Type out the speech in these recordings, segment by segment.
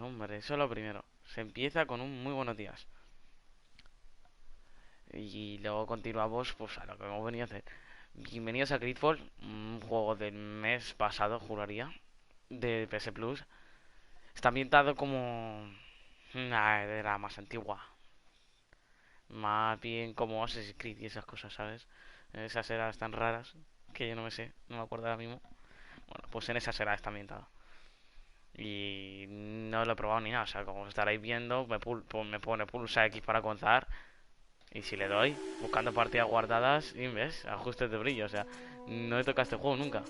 hombre, eso es lo primero. Se empieza con un muy buenos días. Y luego continuamos pues a lo que hemos venido a hacer. Bienvenidos a Gridfall, un juego del mes pasado, juraría, de PS Plus. Está ambientado como una era más antigua. Más bien como Assassin's Creed y esas cosas, ¿sabes? Esas eras tan raras que yo no me sé, no me acuerdo ahora mismo. Bueno, pues en esas eras está ambientado. Y no lo he probado ni nada, o sea, como estaréis viendo, me pone pulsa X para contar. Y si le doy, buscando partidas guardadas, y ves, ajustes de brillo, o sea, no he tocado este juego nunca.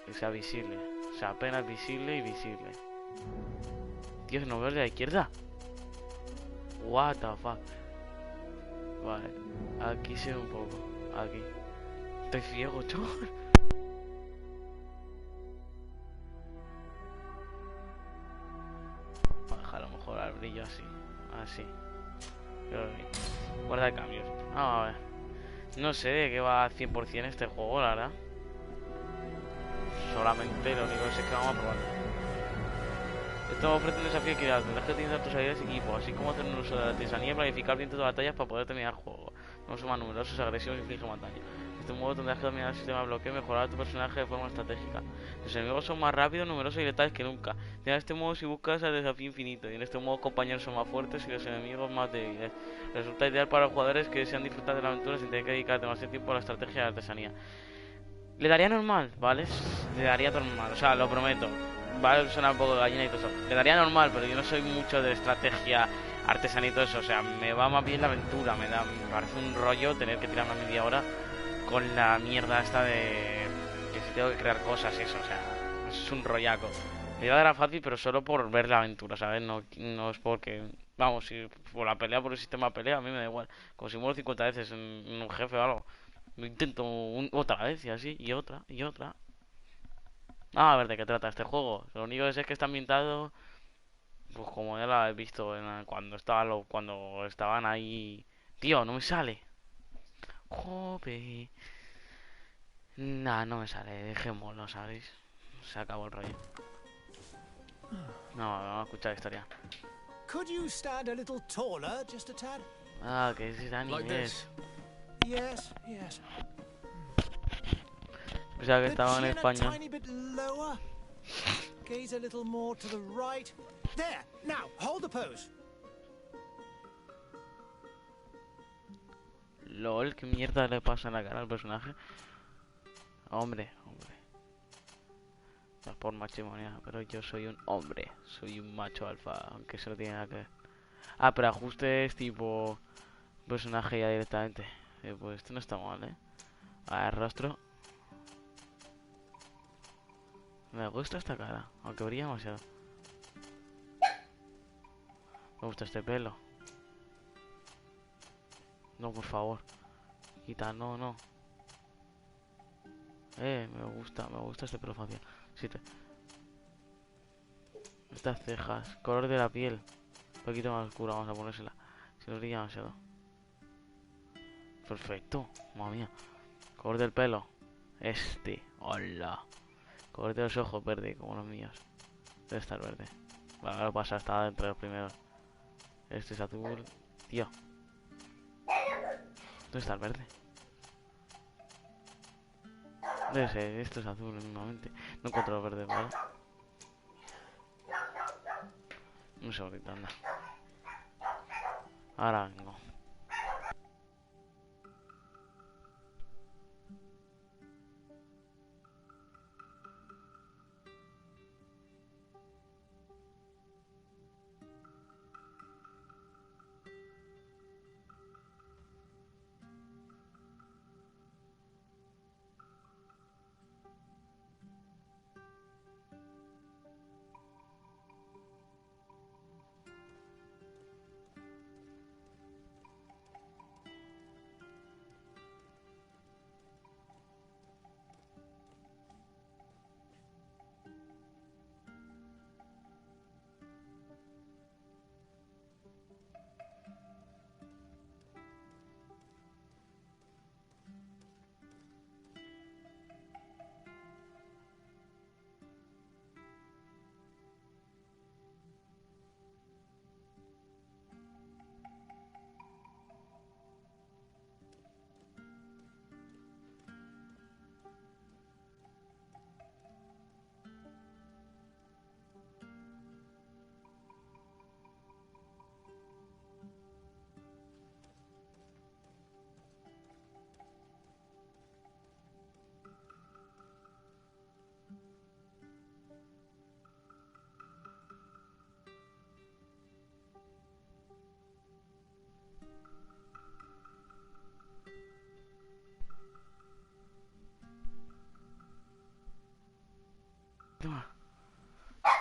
Que sea visible, o sea, apenas visible y visible. Dios, no veo el de la izquierda. What the fuck. Vale, aquí se ve un poco, aquí. Estoy ciego, chaval. Voy a dejarlo mejor al brillo así, así. Creo que guarda de cambios. Vamos a ver. No sé de qué va 100% este juego, la verdad. Solamente lo único que sé es que vamos a probarlo. Esto ofrece un desafío equilibrado. Tendrás que utilizar tus habilidades de equipo, así como hacer un uso de la artesanía y planificar bien tus batallas para poder terminar el juego. No son más numerosos, agresivos y infligen más daño. De este modo tendrás que dominar el sistema de bloqueo y mejorar a tu personaje de forma estratégica. Los enemigos son más rápidos, numerosos y letales que nunca. En este modo si buscas el desafío infinito, y en este modo los compañeros son más fuertes y los enemigos más débiles. Resulta ideal para los jugadores que desean disfrutar de la aventura sin tener que dedicar demasiado tiempo a la estrategia y la artesanía. Le daría normal, ¿vale? Le daría normal, o sea, lo prometo. Va a sonar un poco de gallina y todo eso. Le daría normal, pero yo no soy mucho de estrategia, artesanía y todo eso. O sea, me va más bien la aventura. Me parece un rollo tener que tirarme media hora con la mierda esta de que si tengo que crear cosas y eso. O sea, eso es un rollaco. Le iba a dar a fácil, pero solo por ver la aventura, ¿sabes? No, no es porque... Vamos, si por la pelea, por el sistema de pelea, a mí me da igual. Como si muero 50 veces en un jefe o algo. Lo intento otra vez y así, y otra, y otra. Ah, a ver de qué trata este juego. Lo único que sé es que está ambientado, pues como ya lo he visto cuando estaban ahí. Tío, no me sale. Jope. Nah, no me sale, dejémoslo, ¿sabéis? Se acabó el rollo. No, vamos a escuchar la historia. Could you stand a little taller, just a tad? Ah, que es inglés. Yes, yes. Pensaba que The estaba en chin a español. tiny bit lower. Gaze a little more to the right. There. Now, hold the pose. LOL, qué mierda le pasa en la cara al personaje. Hombre, hombre. No es por machimonía, pero yo soy un hombre. Soy un macho alfa, aunque eso no tiene nada que ver. Ah, pero ajustes tipo personaje ya directamente. Pues esto no está mal, ¿eh? A ver, rostro. Me gusta esta cara, aunque brilla demasiado. Me gusta este pelo. No, por favor. Quita, no, no. Me gusta este pelo facial. Sí, estas cejas, color de la piel. Un poquito más oscura, vamos a ponérsela. Si no brilla demasiado. Perfecto, madre mía. Color del pelo. Hola. Color de los ojos, verde, como los míos. Debe estar verde. Vale, ahora pasa, está entre los primeros. Este es azul. Tío. ¿Dónde está el verde? Debe ser, esto es azul nuevamente. No encuentro los verdes, ¿vale? Un segundito, anda. Ahora vengo.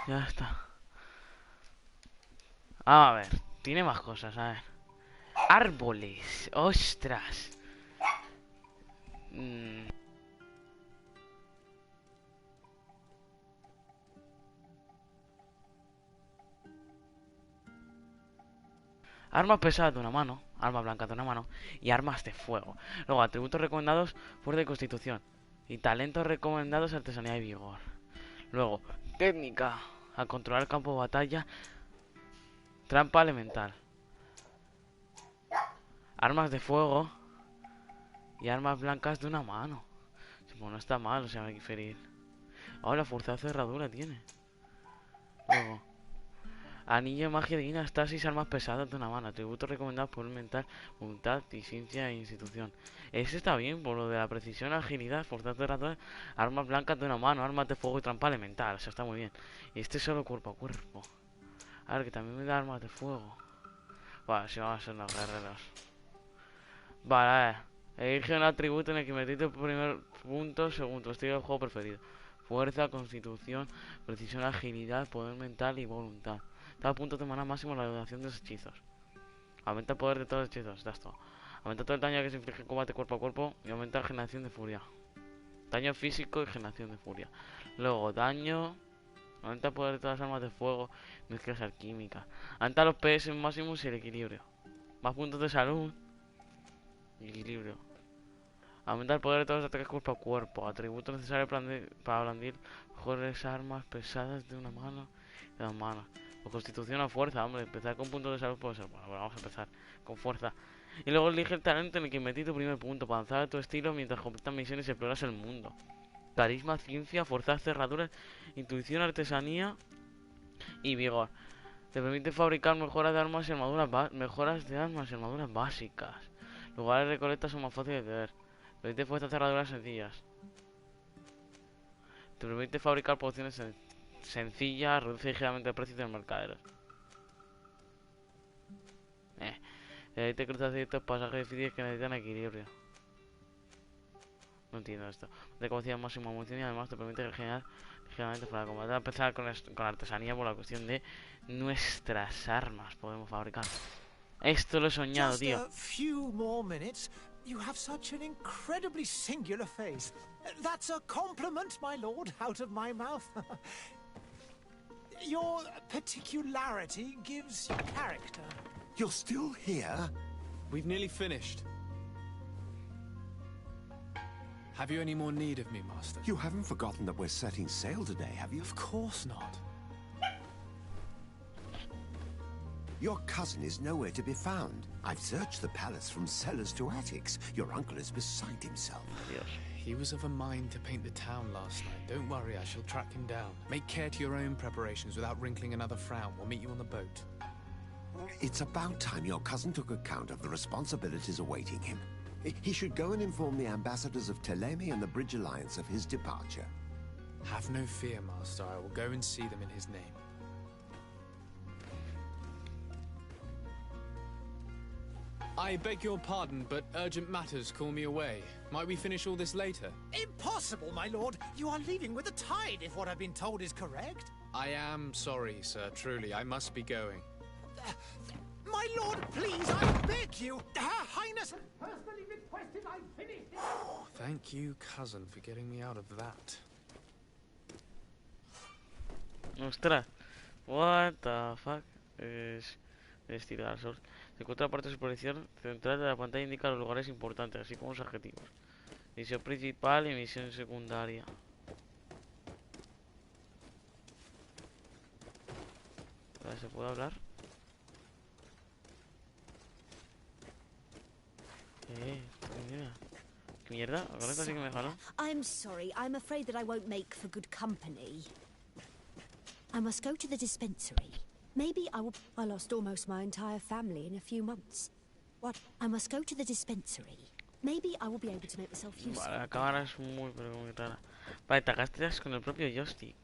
Ya está. A ver, tiene más cosas, a ver. Árboles, ostras. Mm, Armas pesadas de una mano, armas blancas de una mano y armas de fuego. Luego, atributos recomendados, fuerza y constitución. Y talentos recomendados, artesanía y vigor. Luego, técnica, a controlar el campo de batalla, trampa elemental. Armas de fuego y armas blancas de una mano. Pues no está mal, o sea, hay que ferir. Ahora, fuerza de cerradura tiene. Luego, anillo de magia divina, estasis, armas pesadas de una mano. Atributos recomendados por mental, voluntad y ciencia e institución. Ese está bien, por lo de la precisión, agilidad, fuerza de cerradura, armas blancas de una mano, armas de fuego y trampa elemental. O sea, está muy bien. Y este es solo cuerpo a cuerpo. A ver, que también me da armas de fuego. Vale, si vamos a ser unos guerreros. Vale, a ver. Elige un atributo en el que metiste el primer punto según tu estilo de juego preferido. Fuerza, constitución, precisión, agilidad, poder mental y voluntad. Cada punto de mana máximo la duración de los hechizos. Aumenta el poder de todos los hechizos, ya está. Aumenta todo el daño que se inflige en combate cuerpo a cuerpo y aumenta la generación de furia. Daño físico y generación de furia. Luego, daño. Aumenta el poder de todas las armas de fuego, mezclas alquímicas. Aumenta los PS máximos y el equilibrio. Más puntos de salud. Y equilibrio. Aumenta el poder de todos los ataques cuerpo a cuerpo. Atributo necesario para blandir mejores armas pesadas de una mano y de dos manos. O constitución o fuerza, hombre. Empezar con puntos de salud puede ser. Bueno, vamos a empezar con fuerza. Y luego elige el talento en el que metí tu primer punto para avanzar a tu estilo mientras completas misiones y exploras el mundo. Carisma, ciencia, fuerza, cerraduras, intuición, artesanía y vigor. Te permite fabricar mejoras de armas y armaduras básicas. Lugares de recolecta son más fáciles de ver. Permite fuerzas cerraduras sencillas. Te permite fabricar pociones sencillas, reduce ligeramente el precio de los mercaderes. Ahí te cruzas ciertos pasajes difíciles que necesitan equilibrio. No entiendo esto. De capacidad máxima munición y además te permite regenerar ligeramente para combatir. A empezar con artesanía por la cuestión de nuestras armas podemos fabricar. Esto lo he soñado, Just tío. a few more minutes. You have such an incredibly singular face. That's a compliment, my lord, out of my mouth. Your particularity gives you character. You're still here? We've nearly finished. Have you any more need of me, Master? You haven't forgotten that we're setting sail today, have you? Of course not. Your cousin is nowhere to be found. I've searched the palace from cellars to attics. Your uncle is beside himself. Dios. He was of a mind to paint the town last night. Don't worry, I shall track him down. Make care to your own preparations without wrinkling another frown. We'll meet you on the boat. It's about time your cousin took account of the responsibilities awaiting him. He should go and inform the ambassadors of Teleme and the Bridge Alliance of his departure. Have no fear, Master. I will go and see them in his name. I beg your pardon, but urgent matters call me away. Might we finish all this later? Impossible, my lord. You are leaving with the tide, if what I've been told is correct. I am sorry, sir. Truly, I must be going. My lord, please, I beg you. Her Highness personally requested I finish it. Thank you, cousin, for getting me out of that. Ostras. What the fuck. Es estirar sol. Se encuentra la parte de superposición central de la pantalla, indica los lugares importantes, así como los objetivos. Misión principal y misión secundaria. Vale, ¿se puede hablar? Mira. ¿Qué mierda? Ahora sí que me dejaron. I'm sorry. I'm afraid that I won't make for good company. I must go to the dispensary. Maybe I will... I lost almost my entire family in a few months. What? I must go to the dispensary. Maybe I will be able to make myself useful. Vale, la cámara es muy, pero muy rara. Vale, te gastas con el propio joystick.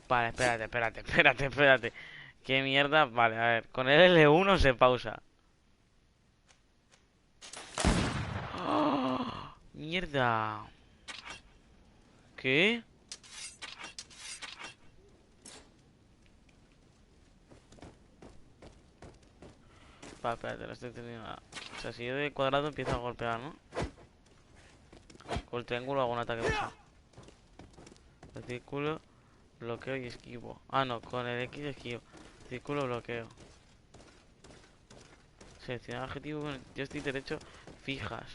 Vale, espérate. ¿Qué mierda? Vale, a ver, con el L1 se pausa. ¡Oh! ¡Mierda! ¿Qué? Va, espérate, lo estoy entendiendo. O sea, si yo de cuadrado empiezo a golpear, ¿no? Con el triángulo hago un ataque pesado. El círculo, bloqueo y esquivo. Ah, no, con el X esquivo. Círculo, bloqueo. Seleccionar objetivo con el joystick derecho, fijas.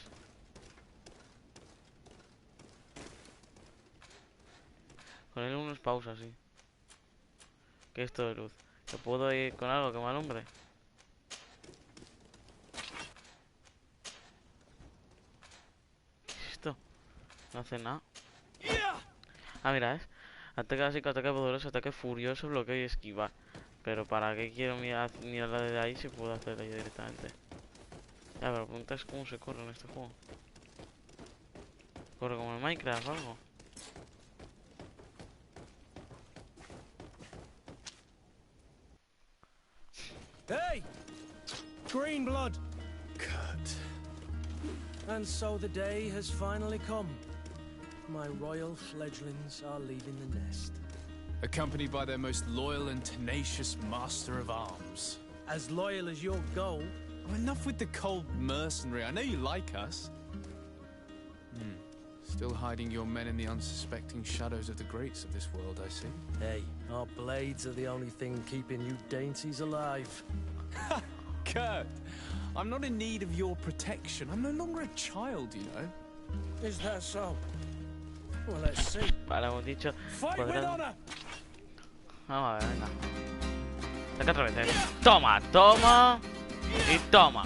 Con el 1 es pausa, sí. ¿Qué es esto de luz? ¿Que puedo ir con algo que me alumbre? ¿Qué es esto? No hace nada. Ah, mira, ¿es? Ataque básico, ataque poderoso, ataque furioso, bloqueo y esquivar. Pero ¿para qué quiero mirarla desde ahí si puedo hacerla yo directamente? Ya, pero la pregunta es cómo se corre en este juego. ¿Corre como en Minecraft o algo? Hey! Green blood! Kurt. And so the day has finally come. My royal fledglings are leaving the nest. Accompanied by their most loyal and tenacious master of arms. As loyal as your goal. Oh, enough with the cold mercenary. I know you like us. Still hiding your men in the unsuspecting shadows of the greats of this world, I see. Hey, our blades are the only thing keeping you dainties alive. Kurt, I'm not in need of your protection. I'm no longer a child, you know. Is that so? Well, let's see. Vale, hemos dicho. Fight with honor! Vamos a ver, venga. Saca otra vez, Toma, toma. Y toma.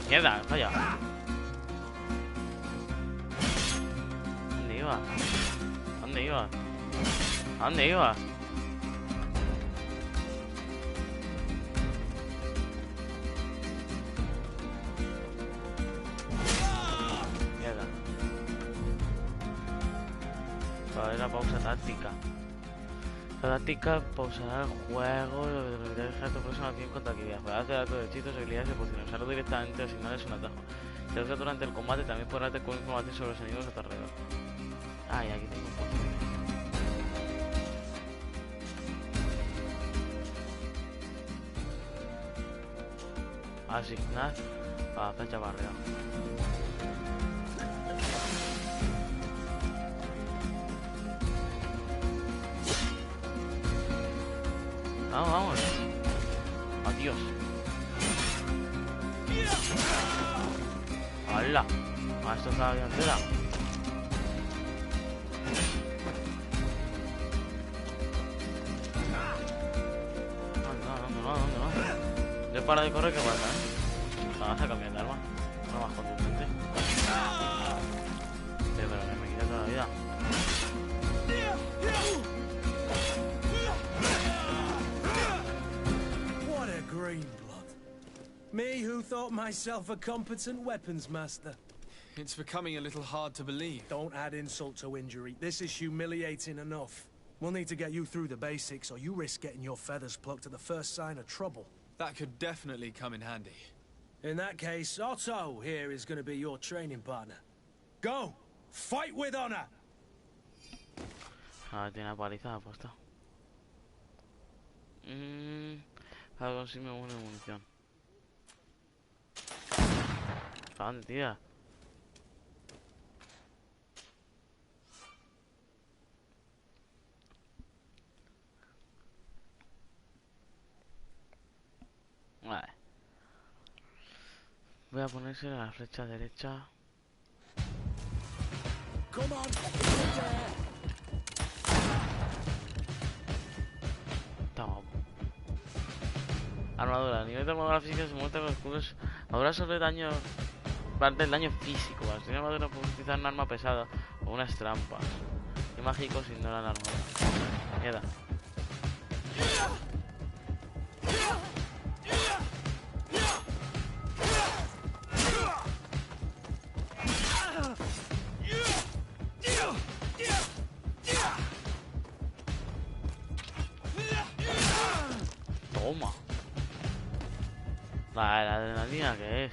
Mierda, falla. ¿Dónde iba? ¿Dónde iba? ¿Dónde iba? Mierda. Para ver la pausa táctica. La táctica pausará el juego y lo permitirá dejar tu próxima acción contra actividad. Para hacer datos de hechizos, habilidades y pociones. Usarlo directamente o asignarles un atajo. Si lo usas durante el combate, también podrás darte con información sobre los enemigos a tu alrededor. Ah, y aquí tengo un poción. Asignar a fecha barrera. Vamos, vamos. Adiós. ¡Hala! Ah, esto está bien entera. ¿Dónde para de correr que mata, Vamos a cambiar de arma. Una más contundente. Pero que me quita toda la vida. What a green blood. Me who thought myself a competent weapons master. It's becoming a little hard to believe. Don't add insult to injury. This is humiliating enough. We'll need to get you through the basics, or you risk getting your feathers plucked at the first sign of trouble. That could definitely come in handy. In that case, Otto here is going to be your training partner. Go! Fight with honor! Ah, tiene una paliza apuesta. Para conseguirme una munición. ¿Para dónde, tía? Vale. Voy a ponerse a la flecha derecha. Come on! Está guapo. Armadura. Nivel de armadura física se muestra con escudos. Armadura sobre daño. Parte del daño físico. Si tiene armadura puede utilizar un arma pesada o unas trampas. Y mágicos ignoran la armadura. Mierda. goma. La adrenalina, ¿qué es?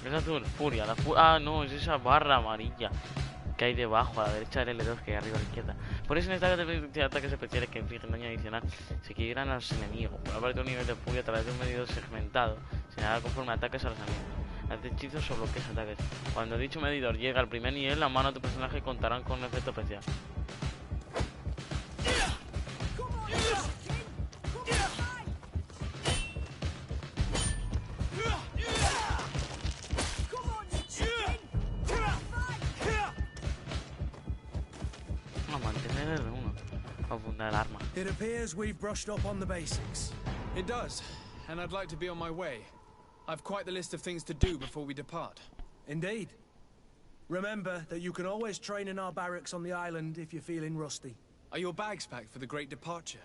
Es azul, furia, ah, no, es esa barra amarilla que hay debajo, a la derecha del L2, que hay arriba a la izquierda. Por eso en esta categoría de ataques especiales que infligen daño adicional se equilibran a los enemigos. Por aparte un nivel de furia a través de un medidor segmentado, señalado conforme ataques a los enemigos. Hace hechizos o bloqueos ataques. Cuando dicho medidor llega al primer nivel, las manos de tu personaje contarán con un efecto especial. Mantener R1 para fundar el arma. It appears we've brushed up on the basics. It does, and I'd like to be on my way. I've quite the list of things to do before we depart. Indeed. Remember that you can always train in our barracks on the island if you're feeling rusty. Are your bags packed for the great departure?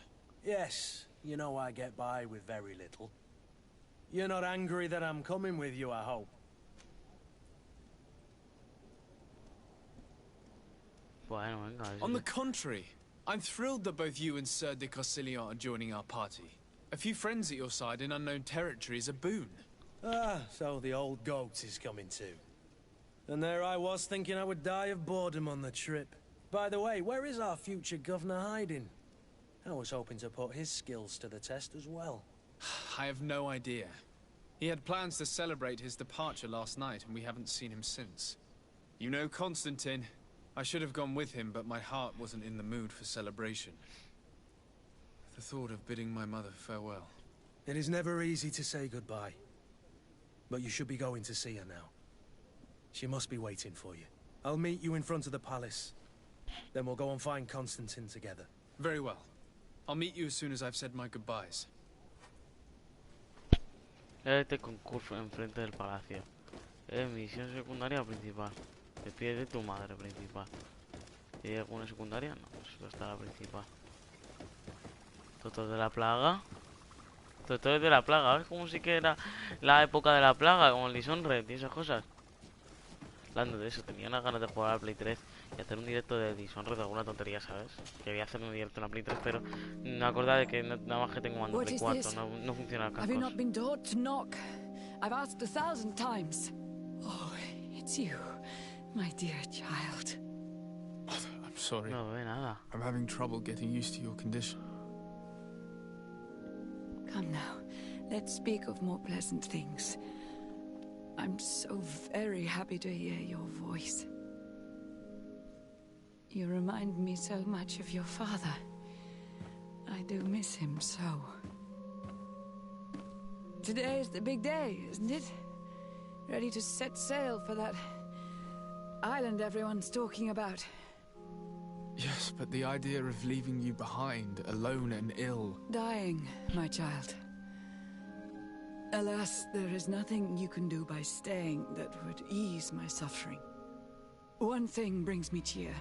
Yes, you know I get by with very little. You're not angry that I'm coming with you, I hope. Bueno, venga. On the contrary, I'm thrilled that both you and Sir de Corsillon are joining our party. A few friends at your side in unknown territory is a boon. Ah, so the old goat is coming too. And there I was thinking I would die of boredom on the trip. By the way, where is our future governor hiding? I was hoping to put his skills to the test as well. I have no idea. He had plans to celebrate his departure last night, and we haven't seen him since. You know Constantine. I should have gone with him, but my heart wasn't in the mood for celebration. The thought of bidding my mother farewell. It is never easy to say goodbye. But you should be going to see her now. She must be waiting for you. I'll meet you in front of the palace. Then we'll go and find Constantine together. Very well. I'll meet you as soon as I've said my goodbyes. Este concurso enfrente del palacio. Misión secundaria principal. Despide de tu madre principal. ¿Y hay alguna secundaria? No, solo está la principal. Toto de la plaga. Toto es de la plaga. Es como si que era la época de la plaga, como el Dishonored y esas cosas. Hablando de eso, tenía unas ganas de jugar a Play 3 y hacer un directo de Dishonored, alguna tontería, ¿sabes? Quería hacer un directo en la Play 3, pero me acordaba de que nada más que tengo mando Play 4, no funciona el Have you casco. not been taught to knock? I've asked 1,000 times. Oh, it's you, my dear child. I'm sorry. No ve nada. I'm having trouble getting used to your condition. Come now, let's speak of more pleasant things. I'm so very happy to hear your voice. You remind me so much of your father. I do miss him so. Today is the big day, isn't it? Ready to set sail for that island everyone's talking about. Yes, but the idea of leaving you behind, alone and ill... Dying, my child. Alas, there is nothing you can do by staying that would ease my suffering. One thing brings me cheer.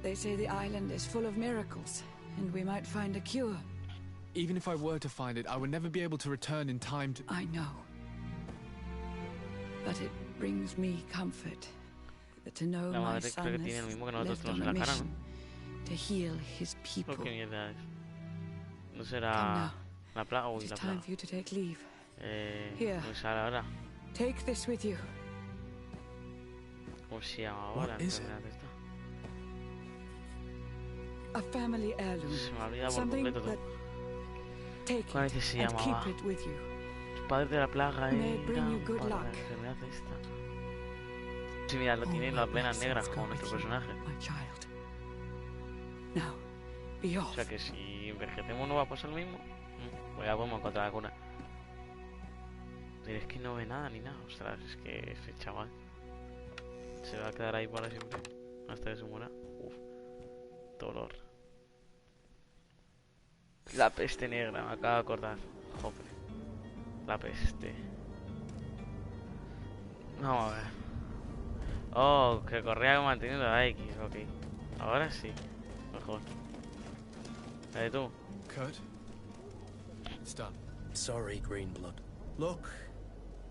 They say the island is full of miracles, and we might find a cure. Even if I were to find it, I would never be able to return in time to... I know. But it brings me comfort to know La my madre creo que son tiene el has mismo que nosotros left on tenemos a en la cara, mission ¿no? to heal his people. ¿Qué mierda es? No Come será now. la plaga o It is la time plaga. for you to take leave. Here. ¿Cómo se llama ahora? Take this with you. ¿Cómo se llama ahora? What is it? Enfermedad esta. A family heirloom. Se me ha olvidado por Something completo todo. that take ¿Cuál es que it se and llamaba? keep it with you. Tus padres de la plaga May it bring you good para la luck. enfermedad esta. Sí, mira, lo tiene All las my venas negras blessings como go nuestro with you, personaje. my child. Now, be O off. sea que si envejecemos no va a pasar lo mismo. Pues ya podemos encontrar la cura. Pero es que no ve nada ni nada. Ostras, es que ese chaval se va a quedar ahí para siempre. Hasta que se muera. Uf. Dolor. La peste negra, me acabo de acordar. Joder. La peste. Vamos a ver. Oh, que corría manteniendo la X, ok. Ahora sí. Mejor. Tú. Kurt? It's done. Sorry, Greenblood. Look,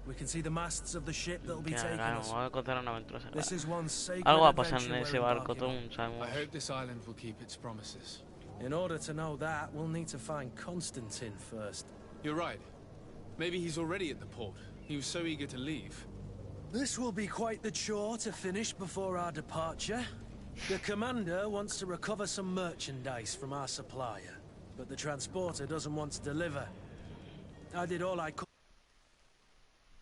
we can see the masts of the ship that'll be Que taking hagamos, us. vamos a contar una aventura This sagrada. is one sacred Algo va a pasar adventure en ese we're barco, embarking todo on. un sabemos. I hope this island will keep its promises. In order to know that, we'll need to find Constantine first. You're right. Maybe he's already at the port. He was so eager to leave. This will be quite the chore to finish before our departure. The commander wants to recover some merchandise from our supplier, but the transporter doesn't want to deliver. I did all I could.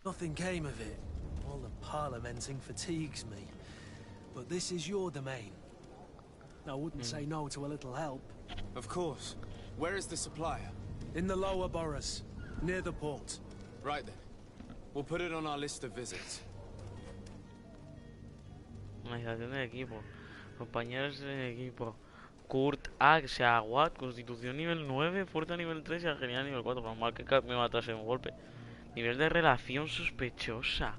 Nothing came of it. All the parliamenting fatigues me. But this is your domain. I wouldn't say no to a little help. Of course. Where is the supplier? In the lower boroughs, near the port. Right then. We'll put it on our list of visits. Organización de equipo. Compañeros de equipo. Kurt A, que sea Watt, Constitución nivel 9, Fuerza nivel 3 y Agilidad nivel 4. Normal que me matase un golpe. Nivel de relación sospechosa.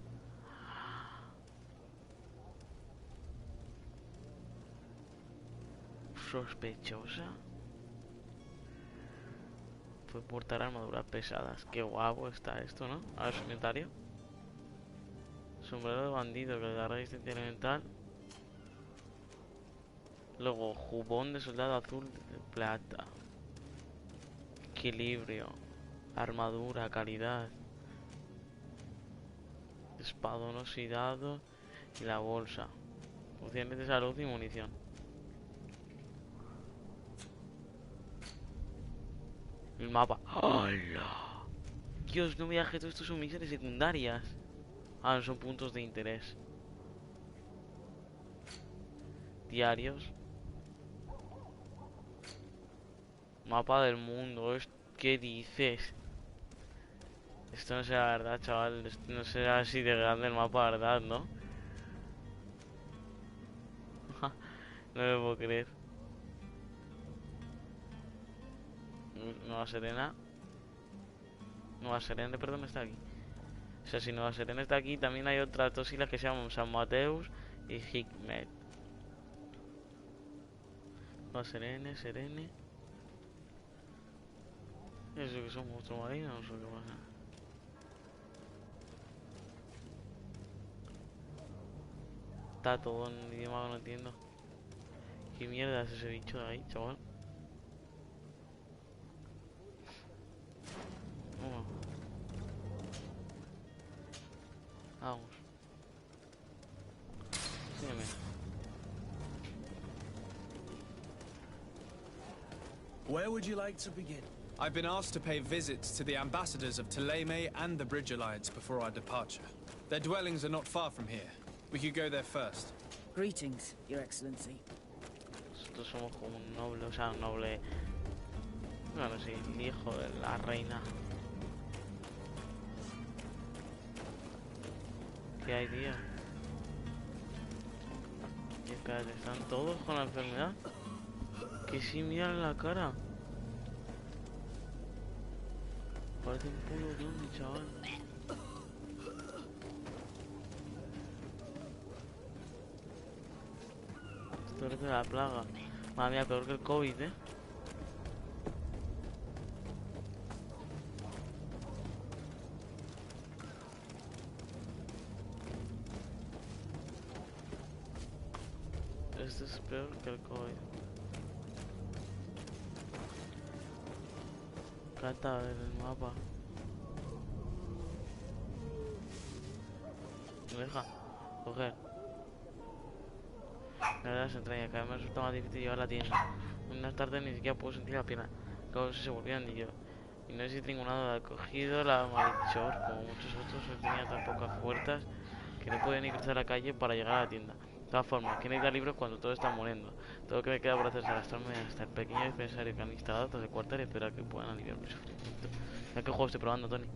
Sospechosa. Puede portar armaduras pesadas. Qué guapo está esto, ¿no? A ver, su inventario. Sombrero de bandido que le da resistencia elemental. Luego, jubón de soldado azul de plata. Equilibrio. Armadura, calidad. Espadón oxidado. Y la bolsa. Funciones de salud y munición. El mapa. ¡Hala! Dios, no me viaje, todo esto son misiones secundarias. Ah, no son puntos de interés. Diarios. Mapa del mundo. ¿Qué dices? Esto no será verdad, chaval. Esto no será así de grande el mapa, ¿verdad? ¿No? No me puedo creer. Nueva Serena. Nueva Serena, perdón, está aquí. O sea, si Nueva Serena está aquí, también hay otras dos islas que se llaman San Mateus y Hikmet. Nueva Serena, Serene. ¿Eso que son monstruos marinos o qué pasa? Está todo en un idioma que no entiendo. ¿Qué mierda es ese bicho de ahí, chaval? Vamos. Sígueme. Where would you like to begin? I've been asked to pay visits to the ambassadors of Ptolemy and the Bridge Alliance before our departure. Their dwellings are not far from here. We could go there first. Greetings, Your Excellency. Nosotros somos como un noble, o sea, un noble... Bueno, sí, el hijo de la reina. ¿Qué hay, tío? ¿Qué cara? ¿Están todos con la enfermedad? Que sí, miran la cara. Parece un pulo zombie, chaval. Esto es de la plaga. Madre mía, peor que el COVID, ¿eh? Esto es peor que el COVID. Cata, a ver el mapa. Me deja coger. Me da las entrañas, cada vez me resulta más difícil llevar la tienda. Unas tardes ni siquiera puedo sentir la pierna. Luego se volvían y yo. Y no existe ningún lado acogido, la Marichor, como muchos otros, él tenía tan pocas puertas que no podía ni cruzar la calle para llegar a la tienda. De todas formas, ¿quién necesita libros cuando todo está muriendo? Todo lo que me queda por hacer es arrastrarme hasta el pequeño dispensario que han instalado tras el cuartel y esperar que puedan aliviar mi sufrimiento. ¿Ya qué juego estoy probando, Tony?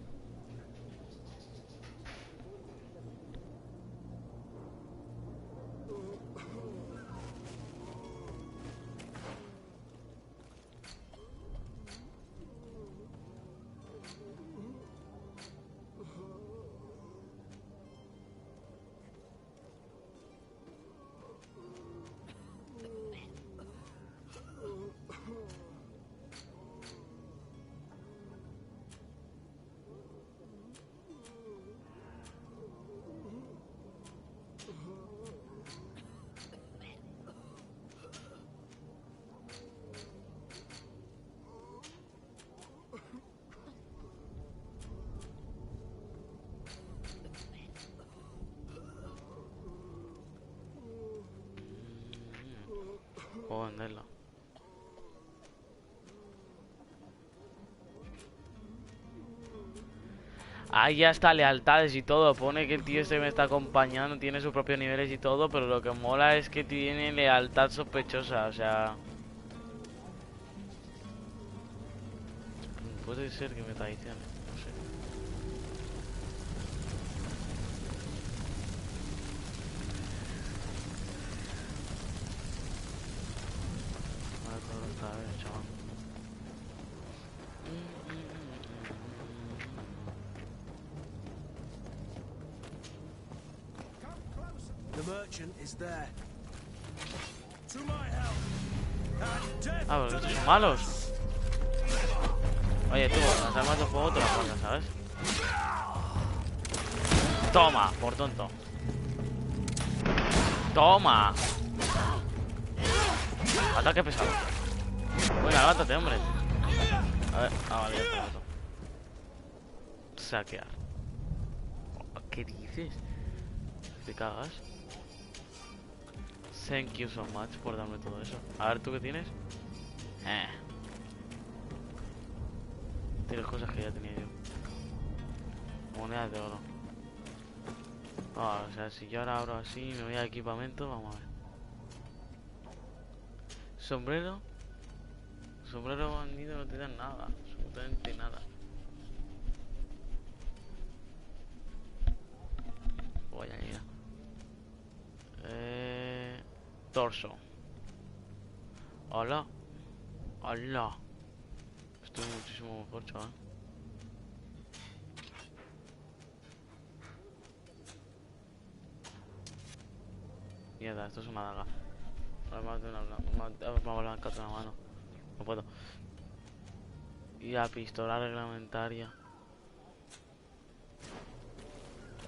Puedo venderlo. Ahí ya está, lealtades y todo. Pone que el tío este me está acompañando, tiene sus propios niveles y todo, pero lo que mola es que tiene lealtad sospechosa, o sea... Puede ser que me traicione, no sé. Ahora todo está bien, chaval. The merchant is there. To my help. And death Ah, pero to estos the son malos. Oye, tú, las armas de fuego te las pones, ¿sabes? Toma, por tonto. Toma. Ataque pesado. Venga, levántate, hombre. A ver, vale, ya está roto. Saquear. ¿Qué dices? ¿Te cagas? Thank you so much por darme todo eso. A ver, ¿tú qué tienes? Tienes cosas que ya tenía yo. Monedas de oro. O sea, si yo ahora abro así, me voy a equipamiento, vamos a ver. Sombrero. Sombrero bandido no te dan nada. Absolutamente nada. Voy a ir. Torso. Hola. Hola. Estoy muchísimo mejor, chaval. Mierda, esto es una daga. Además de una blanca de una mano. No puedo. Y la pistola reglamentaria.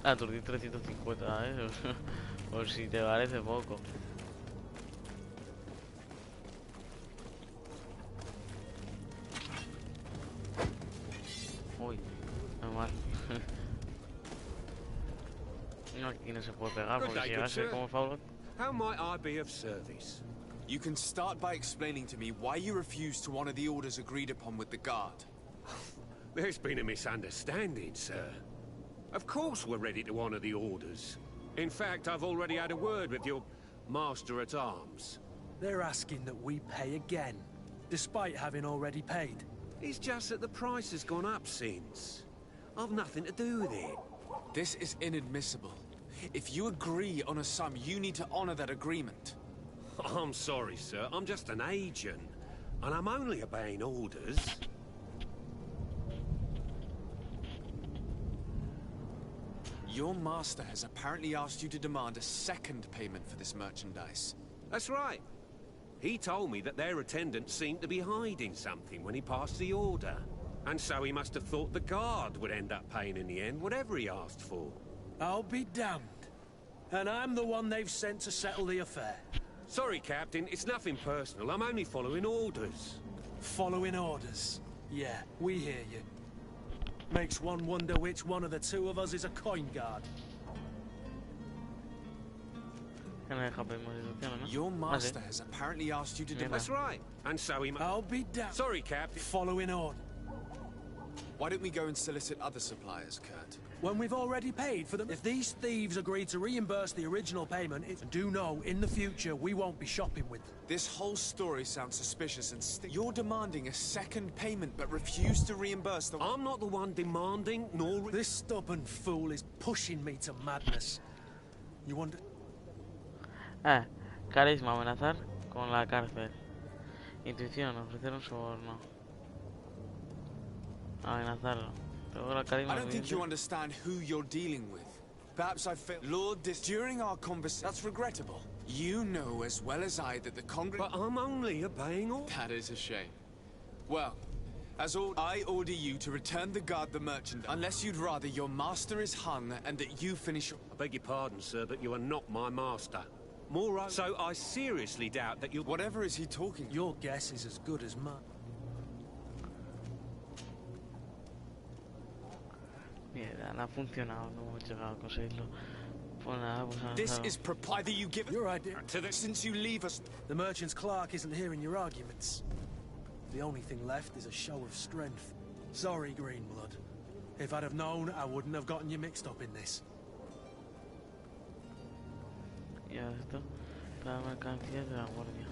Aturdir 350, Por si te parece poco. Uy, normal. No, aquí no se puede pegar porque si llegase como favor. How might I be of service? You can start by explaining to me why you refuse to honor the orders agreed upon with the guard. There's been a misunderstanding, sir. Of course we're ready to honor the orders. In fact, I've already had a word with your master-at-arms. They're asking that we pay again, despite having already paid. It's just that the price has gone up since. I've nothing to do with it. This is inadmissible. If you agree on a sum, you need to honor that agreement. I'm sorry, sir. I'm just an agent. And I'm only obeying orders. Your master has apparently asked you to demand a second payment for this merchandise. That's right. He told me that their attendant seemed to be hiding something when he passed the order. And so he must have thought the guard would end up paying in the end, whatever he asked for. I'll be damned. And I'm the one they've sent to settle the affair. Sorry, Captain, it's nothing personal. I'm only following orders. Following orders? Yeah, we hear you. Makes one wonder which one of the two of us is a coin guard. Your master has apparently asked you to do. That's right. And so he I'll be damned. Sorry, Captain. Following order. Why don't we go and solicit other suppliers, Kurt? When we've already paid for them. If these thieves agree to reimburse the original payment, do know in the future we won't be shopping with them. This whole story sounds suspicious and you're demanding a second payment but refuse to reimburse the... I'm not the one demanding, nor... This stubborn fool is pushing me to madness. You wonder... Carisma, amenazar con la cárcel. Intuición, ofrecer un soborno. Amenazarlo. I don't think you understand who you're dealing with. Perhaps I failed. Lord, during our conversation... That's regrettable. You know as well as I that the Congress... But I'm only obeying orders. That is a shame. Well, as I order you to return the guard the merchandise, unless you'd rather your master is hung and that you finish... I beg your pardon, sir, but you are not my master. Moreover, so I seriously doubt that you... Whatever is he talking... Your guess is as good as mine. Mierda, no ha funcionado, no hemos llegado a conseguirlo. Pues nada, pues This avanzado. is either you give Your idea. since you leave us. The merchant's clerk isn't hearing your arguments. The only thing left is a show of strength. Sorry, Greenblood. If I'd have known, I wouldn't have gotten you mixed up in this. Ya esto. Para mercancías de la guardia.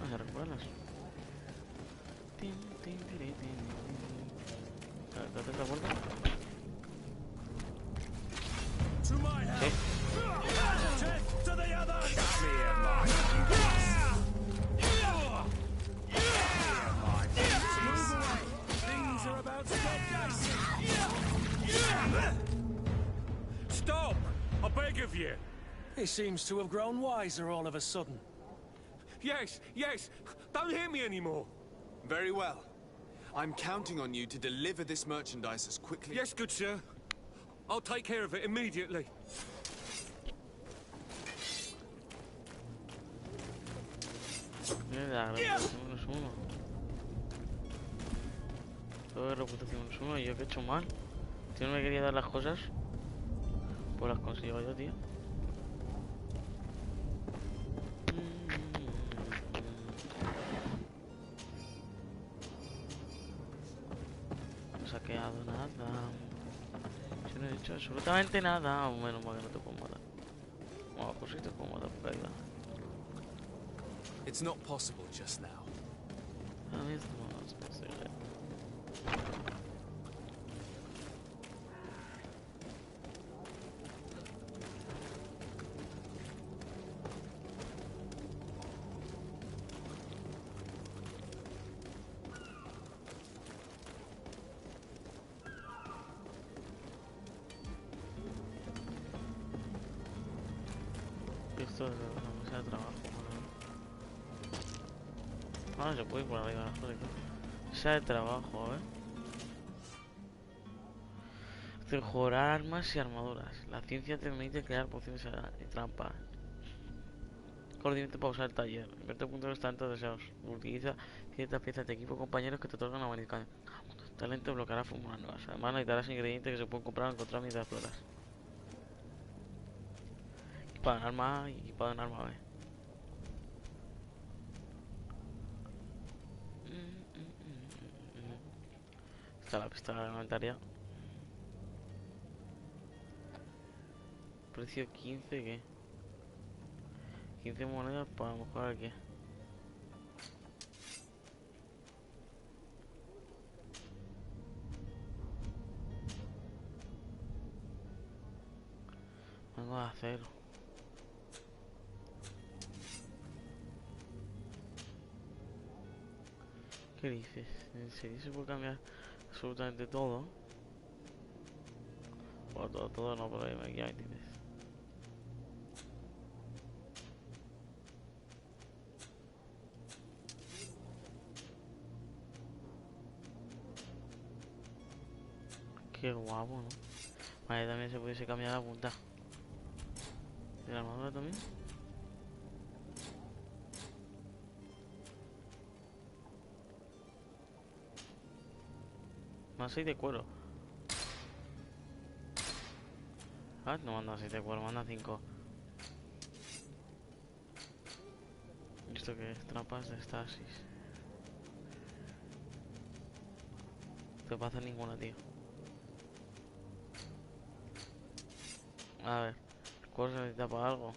No se recuerdas. ¿Dónde está la puerta? To my house. Death to the others. Things are about to get dicey. Stop! I beg of you! He seems to have grown wiser all of a sudden. Yes, yes! Don't hit me anymore! Very well. I'm counting on you to deliver this merchandise as quickly. Yes, good sir. I'll take care of it immediately. Mira, reputación es uno. Todo de reputación es uno. ¿Y yo qué he hecho mal? Tío, no me quería dar las cosas. Pues las consigo yo, tío. No he saqueado nada. Yo no he hecho absolutamente nada. Menos mal que no te puedo matar. Bueno, pues sí te puedo matar por caída. It's not possible just now. Ahora mismo no es posible. Esto es una mesa de trabajo. Ah, se puede ir por arriba, joder. Mesa de trabajo, Mejorar armas y armaduras. La ciencia te permite crear pociones y trampas. Coordinate para usar el taller. Invierte puntos en los talentos deseados. Utiliza ciertas piezas de equipo compañeros que te otorgan una bonificación. Talento bloqueará fórmulas nuevas. Además necesitarás ingredientes que se pueden comprar o encontrar mientras exploras. Para un arma y para un arma B. Está la pistola reglamentaria. Precio 15, ¿qué? 15 monedas para mejorar qué. Vengo a acero. ¿Qué dices? ¿En serio se puede cambiar absolutamente todo? O todo no, pero ya me entiendes. Qué guapo, ¿no? Vale, también se pudiese cambiar la punta. ¿De la armadura también? Más 6 de cuero. Ah, no manda 6 de cuero, manda 5. ¿Esto qué es? Trampas de estasis. No te pasa ninguna, tío. A ver, ¿el cuero se necesita para algo?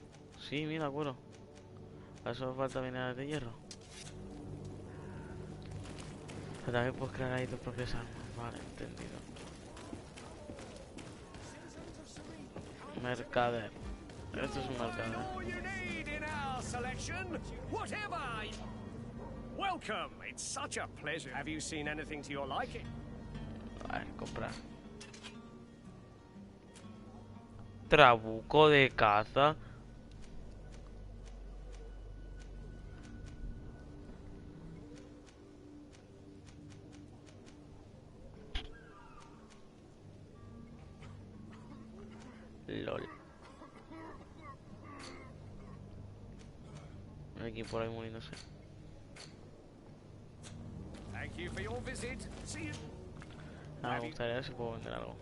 Sí, mira, cuero. A eso falta minerales de hierro. Pero también puedes crear ahí tus propias armas. Vale, entendido. Mercader. Esto es un mercader. Welcome. It's such a pleasure. Have you seen anything to your liking? A ver, comprar. Trabuco de caza. LOL. Aquí por ahí muriéndose. Thank you for your visit. See you. Ah, me gustaría ver si puedo vender algo.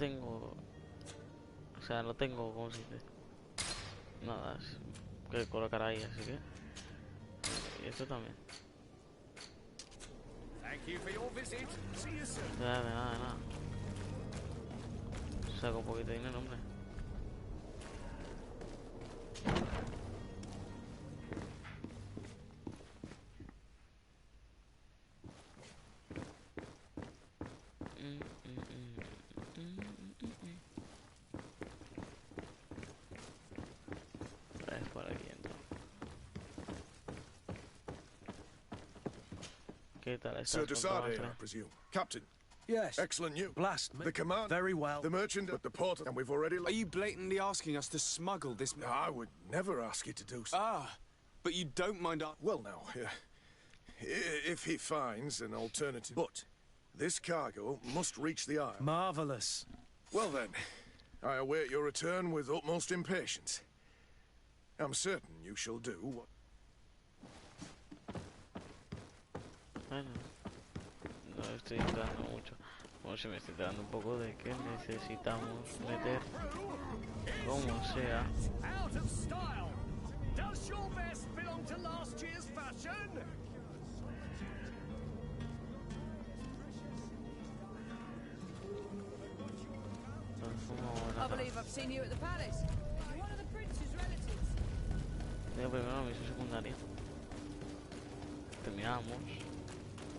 tengo... O sea, no tengo, ¿cómo se dice? Nada que colocar ahí, así que... Y esto también. Nada, de nada. Saco un poquito de dinero, hombre. Es por aquí entonces. ¿Qué tal estás? Sir Desade, I presume. Captain. Yes. Excellent news. Blast me. The command. Very well. The merchant at the port, and we've already... Are you blatantly asking us to smuggle this... I would never ask you to do so. Ah, but you don't mind our... Well, now, if he finds an alternative... But this cargo must reach the isle. Marvelous. Well then, I await your return with utmost impatience. I'm certain you shall do what... Bueno, no estoy entrando mucho. Bueno, se me está entrando un poco de que necesitamos meter como sea. Out of style. Does your vest belong to last year's fashion? I believe I've seen you at the palace. You're one of the prince's relatives. Digo primero la misión secundaria. Terminamos.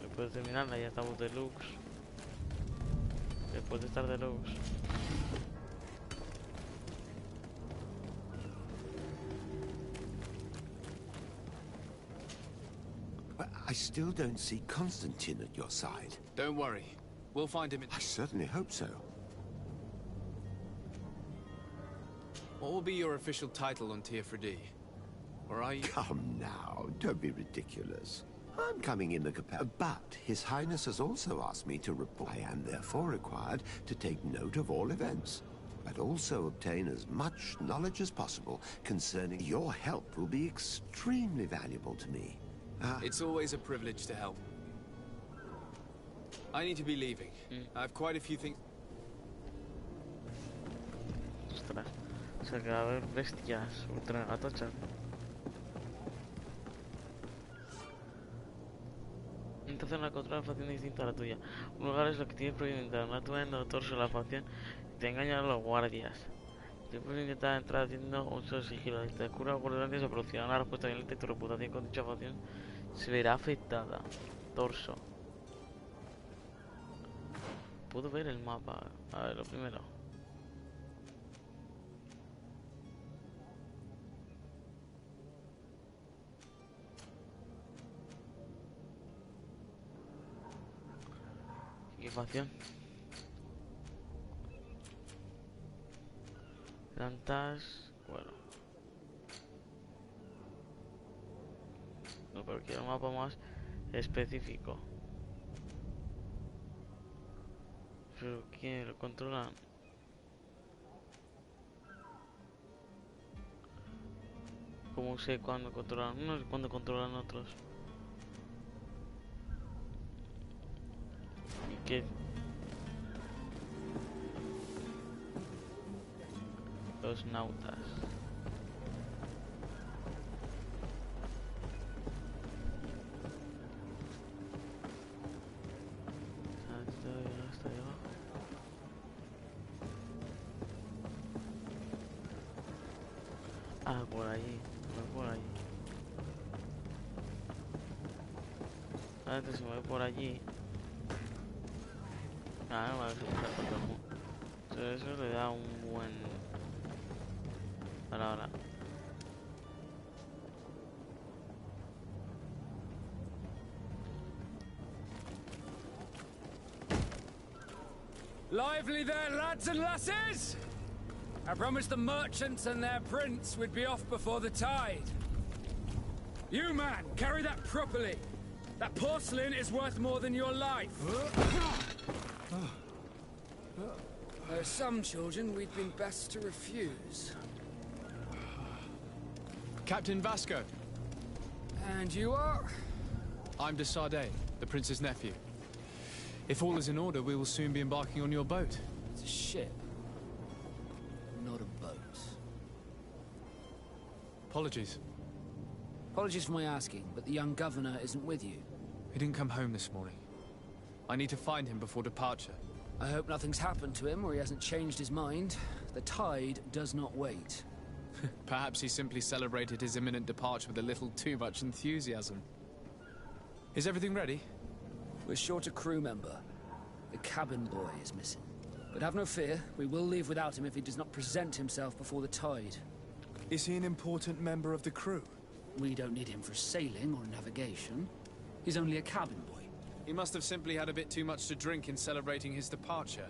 Después de terminarla ya estamos deluxe. Después de estar deluxe. I still don't see Constantine at your side. Don't worry. We'll find him in... I certainly hope so. What will be your official title on Tier 4D? Or are you... Come now, don't be ridiculous. I'm coming in the capacity. But His Highness has also asked me to report. I am therefore required to take note of all events, but also obtain as much knowledge as possible concerning your help will be extremely valuable to me. It's always a privilege to help. I need to be leaving. I have quite a few things... Ostras, o sea que va a haber bestias ultra gatochas. Entonces la controla una facción distinta a la tuya. Un lugar es lo que tienes prohibido entrar. No actúa en autor sobre la facción y te engañan a los guardias. Si puedes intentar entrar haciendo uso de sigilo. Si te descubren los guardias se producirá una respuesta violenta y tu reputación con dicha facción se verá afectada. Torso. Puedo ver el mapa. A ver, lo primero. ¿Qué facción? Plantas... Bueno. No, pero quiero un mapa más específico. Pero ¿quién lo controla? ¿Cómo sé cuándo controlan unos y cuándo controlan otros? ¿Y qué? Los nautas. Hasta ahí abajo. Ah, por allí. Por allí. Antes si me voy por allí. Ah, no me va a dejar pasar por todo el mundo. Entonces eso le da un buen... Ahora. Lively there, lads and lasses! I promised the merchants and their prince we'd be off before the tide. You, man, carry that properly. That porcelain is worth more than your life. There are some children we'd been best to refuse. Captain Vasco. And you are? I'm Desade, the prince's nephew. If all is in order, we will soon be embarking on your boat. It's a ship, not a boat. Apologies. Apologies for my asking, but the young governor isn't with you. He didn't come home this morning. I need to find him before departure. I hope nothing's happened to him or he hasn't changed his mind. The tide does not wait. Perhaps he simply celebrated his imminent departure with a little too much enthusiasm. Is everything ready? We're short a crew member. The cabin boy is missing. But have no fear, we will leave without him if he does not present himself before the tide. Is he an important member of the crew? We don't need him for sailing or navigation. He's only a cabin boy. He must have simply had a bit too much to drink in celebrating his departure.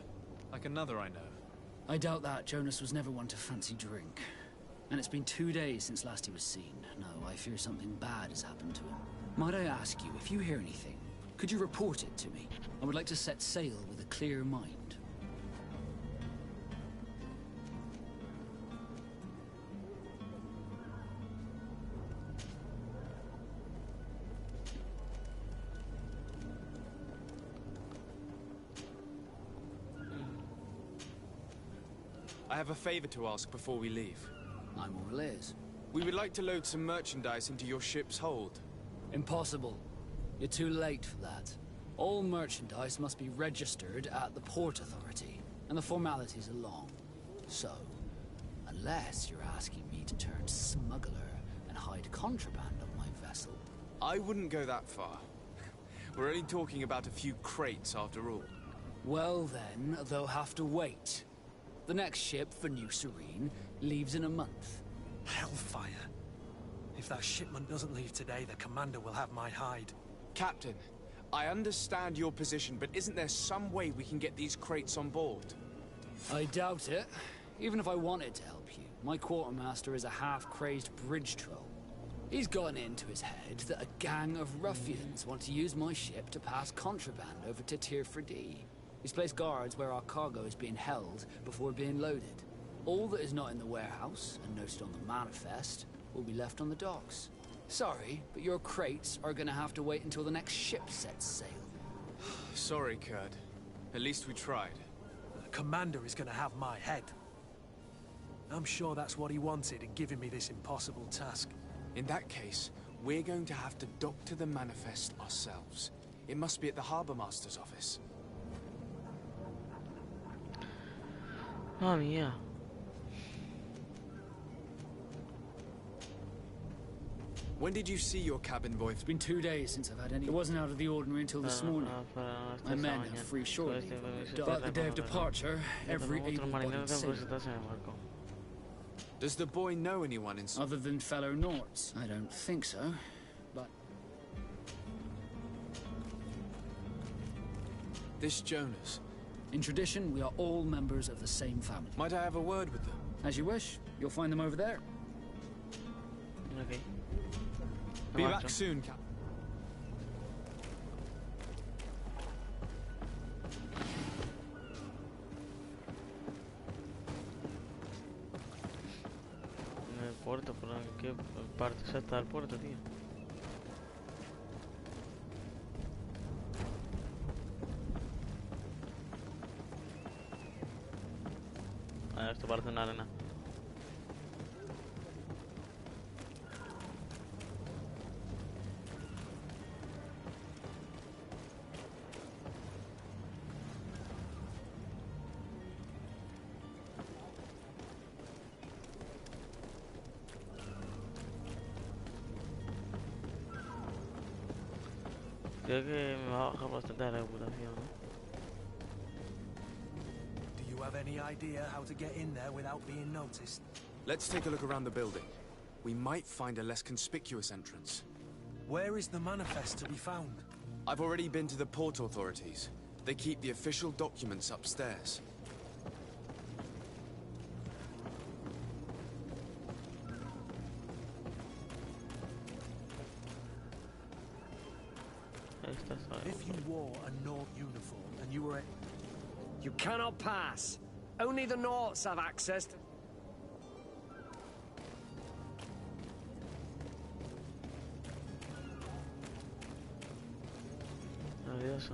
Like another I know. I doubt that. Jonas was never one to fancy drink. And it's been 2 days since last he was seen. No, I fear something bad has happened to him. Might I ask you, if you hear anything, could you report it to me? I would like to set sail with a clear mind. I have a favor to ask before we leave. I'm all ears. We would like to load some merchandise into your ship's hold. Impossible. You're too late for that. All merchandise must be registered at the Port Authority, and the formalities are long. So, unless you're asking me to turn smuggler and hide contraband on my vessel... I wouldn't go that far. We're only talking about a few crates after all. Well then, they'll have to wait. The next ship for New Serene leaves in a month. Hellfire. If that shipment doesn't leave today, the commander will have my hide. Captain, I understand your position, but isn't there some way we can get these crates on board? I doubt it. Even if I wanted to help you, my quartermaster is a half-crazed bridge troll. He's gotten into his head that a gang of ruffians want to use my ship to pass contraband over to Tier 4D. He's placed guards where our cargo is being held before being loaded. All that is not in the warehouse, and noted on the manifest, will be left on the docks. Sorry, but your crates are gonna have to wait until the next ship sets sail. Sorry, Kurt. At least we tried. The commander is gonna have my head. I'm sure that's what he wanted in giving me this impossible task. In that case, we're going to have to dock to the manifest ourselves. It must be at the Harbour Master's office. Oh, mía. When did you see your cabin boy? It's been 2 days since I've had any. It wasn't out of the ordinary until this morning. My men are free shortly. But the day of departure, every able-bodied sailor. Does the boy know anyone in... Other than fellow Nords? I don't think so, but... This Jonas. In tradition, we are all members of the same family. Might I have a word with them? As you wish. You'll find them over there. Okay. Be back soon, Cap. En el puerto, ¿por qué parte exacta del puerto, tío? Esto parece una arena. Creo que me va a bajar bastante la reputación, ¿no? Do you have any idea how to get in there without being noticed? Let's take a look around the building. We might find a less conspicuous entrance. Where is the manifest to be found? I've already been to the port authorities. They keep the official documents upstairs. If you wore a Nort uniform and you were a... You cannot pass. Only the Norts have access to... Adiós,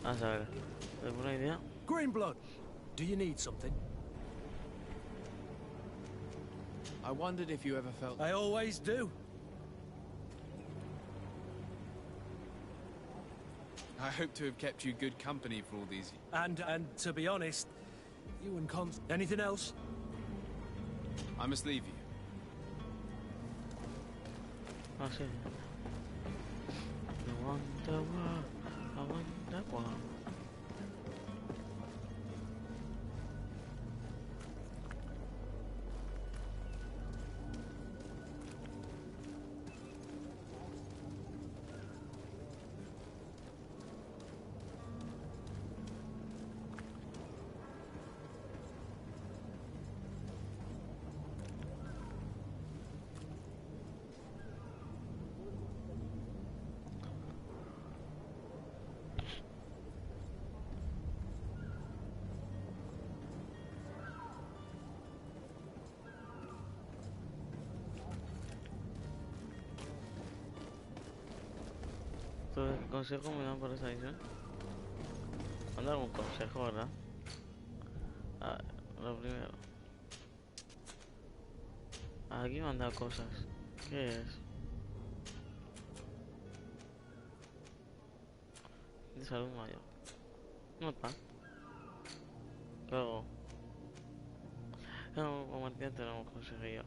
Vamos a ver. ¿Alguna idea? Greenblood, do you need something? I wondered if you ever felt... I always do. I hope to have kept you good company for all these... And to be honest, you and Cons... Anything else? I must leave you. Ah, sí. I wonder why. ¿Qué consejo me dan para esta misión? ¿Me dan algún consejo, verdad? A ver, lo primero. Aquí me han dado cosas. ¿Qué es? De salud mayor. No está. Luego. No, comerciante lo hemos conseguido.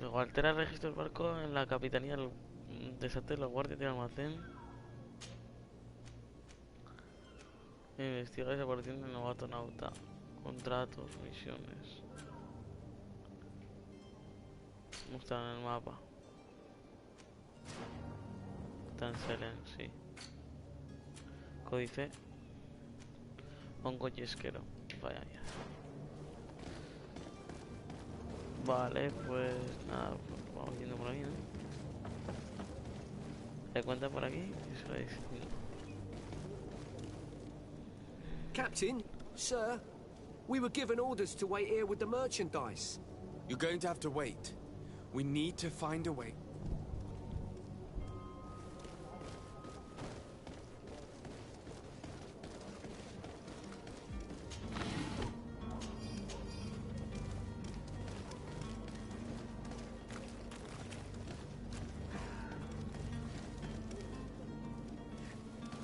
Luego altera el registro del barco en la capitanía del desate de los guardias del almacén. Investiga la desaparición del novato nauta. Contratos, misiones. Mostrar en el mapa. Está en Selen, sí. Códice. Hongo yesquero. Vaya ya. Vale, pues nada, pues vamos yendo por aquí, ¿no? ¿Se cuenta por aquí? Eso es. Captain, sir, we were given orders to wait here with the merchandise. You're going to have to wait. We need to find a way.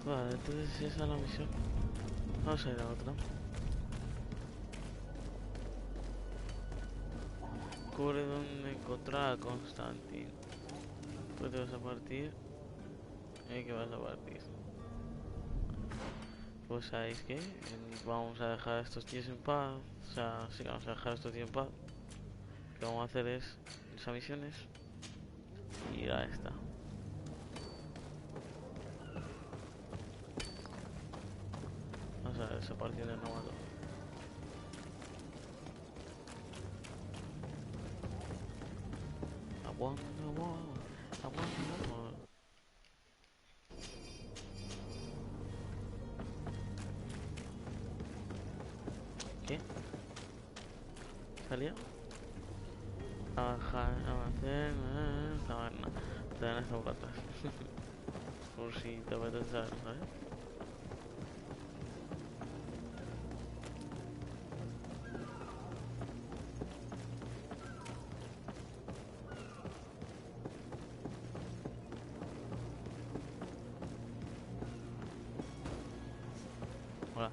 Vale, entonces si esa es la misión. Vamos a ir a otra. Cubre donde encontrar a Constantin. Pues te vas a partir. ¿Y qué vas a partir? Pues sabéis que vamos a dejar a estos tíos en paz. O sea, sí que vamos a dejar a estos tíos en paz. Lo que vamos a hacer es esas misiones y ir a esta. Vamos a ver esa partida del novato. ¿Qué? ¿Salía? Avanzar, taberna. Taberna está por atrás. Por si te apetece saber, ¿sabes? Hola.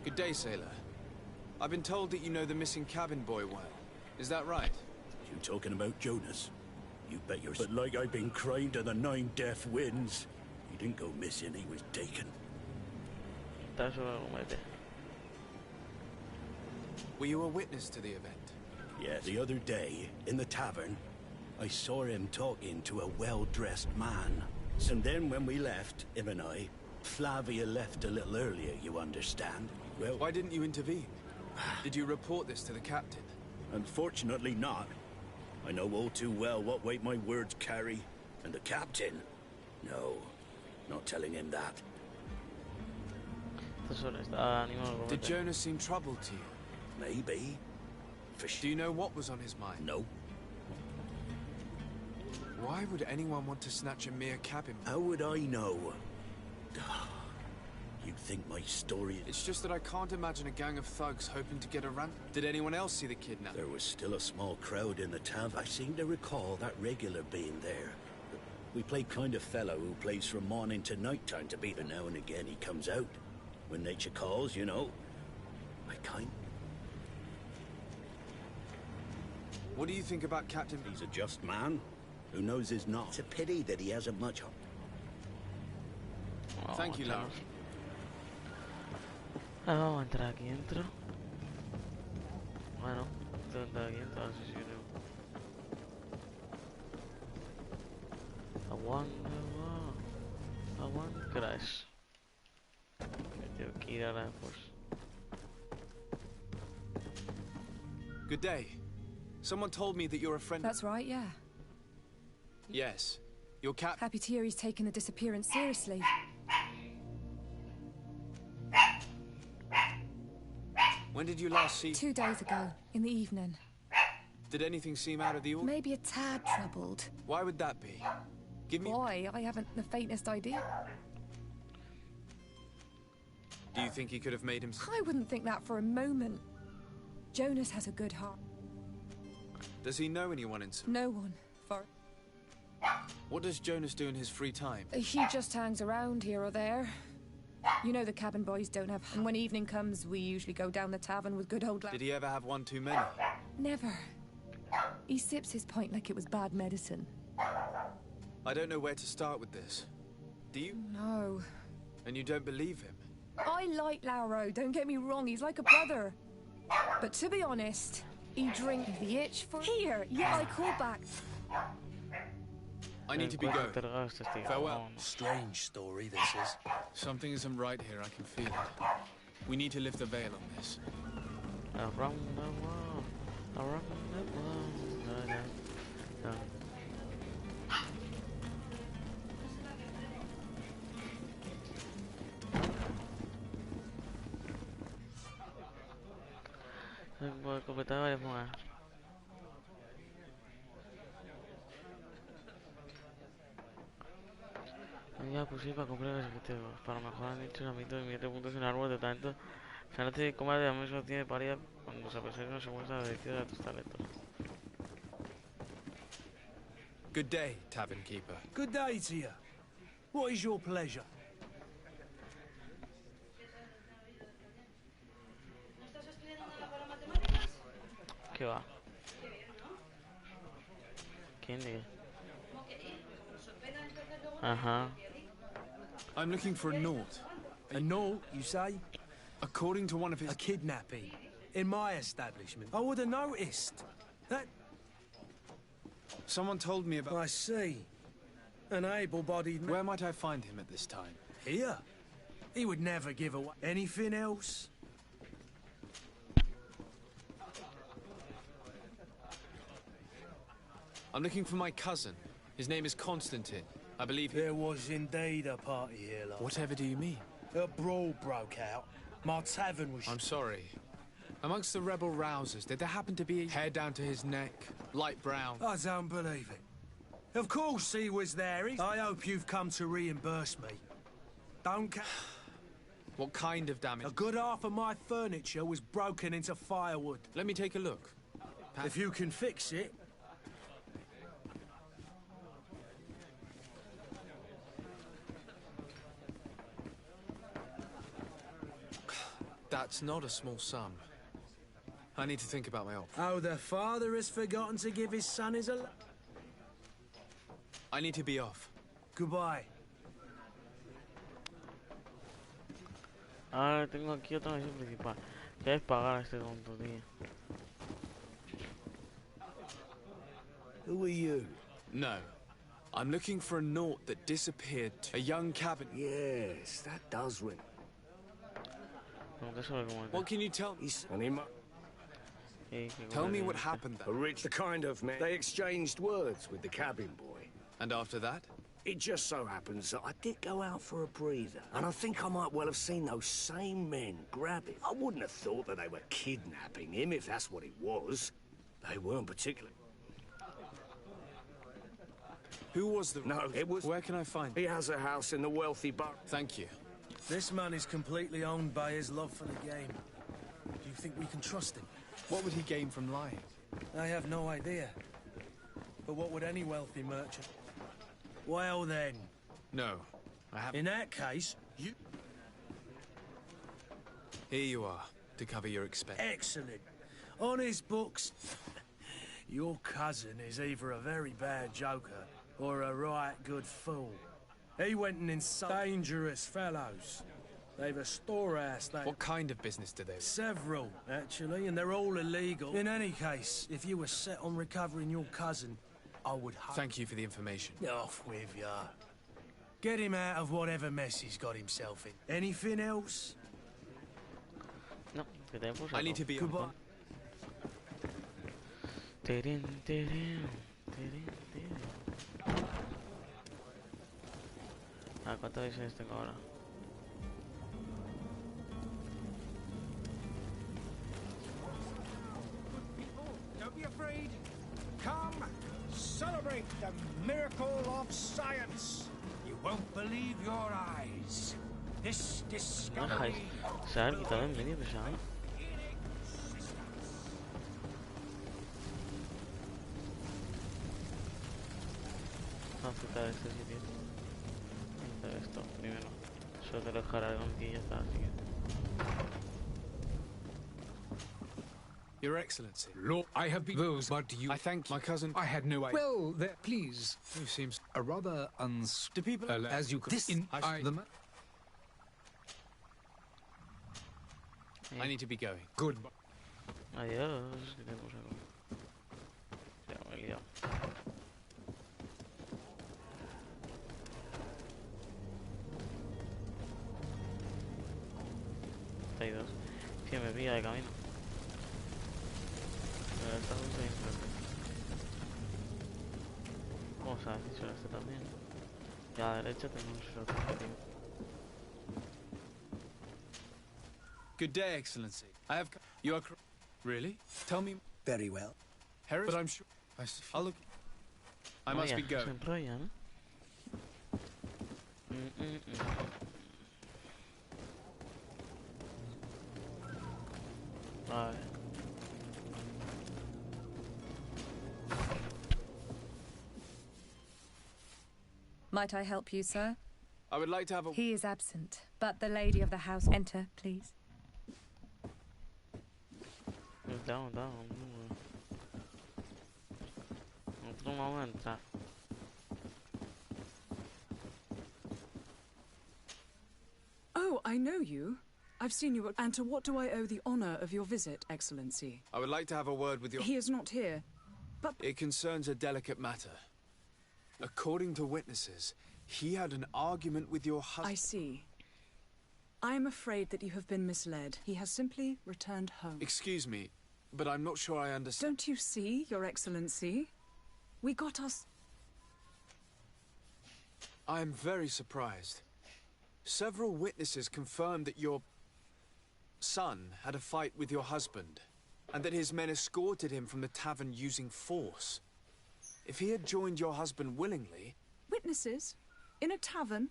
Good day, sailor. I've been told that you know the missing cabin boy well. Is that right? You talking about Jonas? You bet yourself. But like I've been crying to the 9 deaf winds. He didn't go missing, he was taken. That's what I'm with. Were you a witness to the event? Yeah, the other day, in the tavern, I saw him talking to a well-dressed man. And then when we left, him and I, Flavia left a little earlier, you understand? Well... Why didn't you intervene? Did you report this to the captain? Unfortunately not. I know all too well what weight my words carry. And the captain? No, not telling him that. Did Jonas seem troubled to you? Maybe. for Do you know what was on his mind? No. Why would anyone want to snatch a mere cabin? How would I know? You'd think my story... It's just that I can't imagine a gang of thugs hoping to get a run. Did anyone else see the kidnap? There was still a small crowd in the town. I seem to recall that regular being there. We play kind of fellow who plays from morning to night time to beat, and now and again he comes out. When nature calls, you know. What do you think about Captain... He's a just man. Who knows his not. It's a pity that he hasn't much hope. Thank you, Lara. Ahora vamos a entrar aquí dentro. Bueno, esto está aquí dentro, así sí creo. Aguanta, crash. Tengo que ir ahora, pues. Good day. Someone told me that you're a friend... That's right, yeah. Yes. Your cap... Happy to hear he's taken the disappearance seriously. When did you last see... 2 days ago, in the evening. Did anything seem out of the ordinary? Maybe a tad troubled. Why would that be? Give me... Why? I haven't the faintest idea. Do you think he could have made him... I wouldn't think that for a moment. Jonas has a good heart. Does he know anyone in... No one. For... What does Jonas do in his free time? He just hangs around here or there. You know the cabin boys don't have... And when evening comes, we usually go down the tavern with good old... Did he ever have one too many? Never. He sips his pint like it was bad medicine. I don't know where to start with this. Do you? No. And you don't believe him? I like Lauro, don't get me wrong, he's like a brother. But to be honest, he drinks the itch for... Here, yeah, I call back. I need to be going. Farewell. Strange story, this is. Something isn't right here, I can feel it. We need to lift the veil on this. Around the world, around the world. Voy a completar varias monedas. Ya pues sí, para comprar el objetivo. Para mejorar el entrenamiento de 7 puntos en árbol de talento. Ganarte de coma de la misma tiene paridad cuando se aprecia una secuencia de dirección de tus talentos. Good day, tavern keeper. Good day to you. What is your pleasure? ¿Qué va? ¿Quién dice? Ajá. I'm looking for a note. A note, you say? According to one of his... A kidnapping. In my establishment. I would have noticed. That... Someone told me about... I see. An able-bodied... Where might I find him at this time? Here. He would never give away... Anything else? I'm looking for my cousin. His name is Constantine. I believe There was indeed a party here last... Whatever do you mean? A brawl broke out. My tavern was... I'm sorry. Amongst the rebel rousers, did there happen to be hair down to his neck, light brown? I don't believe it. Of course he was there. I hope you've come to reimburse me. Don't What kind of damage? A good half of my furniture was broken into firewood. Let me take a look. If you can fix it. That's not a small sum. I need to think about my options. Oh, the father has forgotten to give his son his... I need to be off. Goodbye. Ahora tengo aquí otra misión principal, que es pagar a este tonto, tío. Who are you? No. I'm looking for a naught that disappeared. A young cabin. Yes, that does ring. What can you tell me? Tell me what happened then. A rich, the kind of man. They exchanged words with the cabin boy. And after that? It just so happens that I did go out for a breather, and I think I might well have seen those same men grab him. I wouldn't have thought that they were kidnapping him, if that's what it was. They weren't particularly... Who was the... No, it was... Where can I find... He has a house in the wealthy borough. Thank you. This man is completely owned by his love for the game. Do you think we can trust him? What would he gain from lying? I have no idea. But what would any wealthy merchant... Well then... No, I haven't. In that case, you... Here you are, to cover your expense. Excellent. On his books, your cousin is either a very bad joker or a right good fool. He went and insulted dangerous fellows. They've a storehouse. What kind of business do they have? Several, actually, and they're all illegal. In any case, if you were set on recovering your cousin, I would hope... Thank you for the information. Off with ya. Get him out of whatever mess he's got himself in. Anything else? No, que te puse. I need to be... Goodbye. Ah, ¿cuántas visiones tengo ahora? Don't be afraid. Come, celebrate the miracle of science. You won't believe your eyes. This discovery... Se ha quitado en medio pesado. Vamos a quitar este sitio. Vamos a hacer esto primero. Solo te lo dejaré aquí y ya está, así que... Your Excellency. Lord, I have been those, but you... I thank my cousin. I had no idea. Well, there, please. Who seems... A rather Do people... as you could... This... I need to be going. Goodbye. Adiós, que te puse algo. Ya me he liado. Está ahí dos. Sí, me pilla de camino. Pero está justo ahí enfrente. ¿Cómo sabes? Si suena este también. Y a la derecha tenemos el otro objetivo. Good day, Excellency. I have... You are... Really? Tell me... Very well. But I'm sure... I'll look... I must be going. Se enrolla, ¿no? Vale. Might I help you, sir? I would like to have a... He is absent, but the lady of the house... Enter, please. Down. Otro momento. Oh, I know you. I've seen you at... And to what do I owe the honor of your visit, Excellency? I would like to have a word with your... He is not here, but... It concerns a delicate matter. According to witnesses, he had an argument with your husband... I see. I am afraid that you have been misled. He has simply returned home. Excuse me, but I'm not sure I understand... Don't you see, Your Excellency? We got us... I am very surprised. Several witnesses confirmed that your son had a fight with your husband, and that his men escorted him from the tavern using force. If he had joined your husband willingly... Witnesses? In a tavern?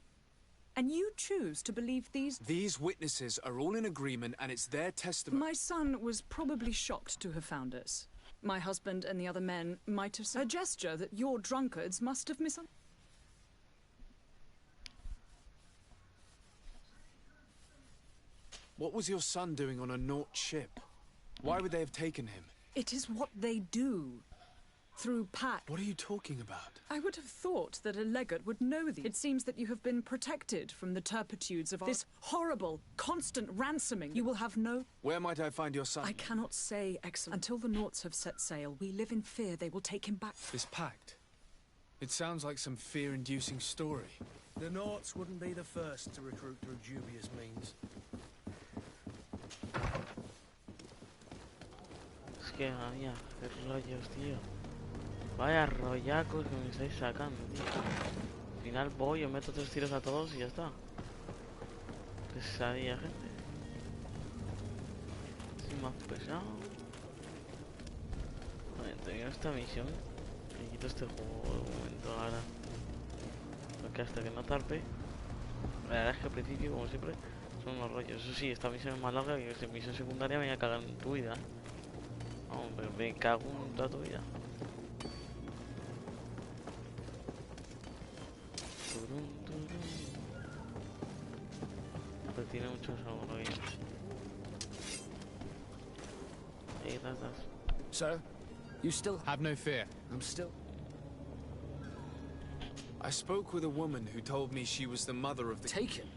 And you choose to believe these... These witnesses are all in agreement, and it's their testimony... My son was probably shocked to have found us. My husband and the other men might have... A gesture that your drunkards must have misunderstood. What was your son doing on a Naut ship? Why would they have taken him? It is what they do. Through pact. What are you talking about? I would have thought that a legate would know these. It seems that you have been protected from the turpitudes of this horrible, constant ransoming. You will have no... Where might I find your son? I cannot say, Excellent. Until the Nauts have set sail, we live in fear they will take him back. This pact? It sounds like some fear-inducing story. The Nauts wouldn't be the first to recruit through dubious means. Es que, mía, qué rollos, tío. Vaya rollacos que me estáis sacando, tío. final voy, os meto 3 tiros a todos y ya está. Pesadilla, gente. Soy más pesado. Vale, termino esta misión. Me quito este juego de momento ahora. Porque hasta que no tarpe. La verdad es que al principio, como siempre, son unos rollos. Eso sí, esta misión es más larga que esta misión secundaria. Me voy a cagar en tu vida. Vamos, me cago en toda tu vida. Pero tiene mucho sabor hoy. Hey, that's. So, you still have no fear. I'm still. I spoke with a woman who told me she was the mother of the... Taken?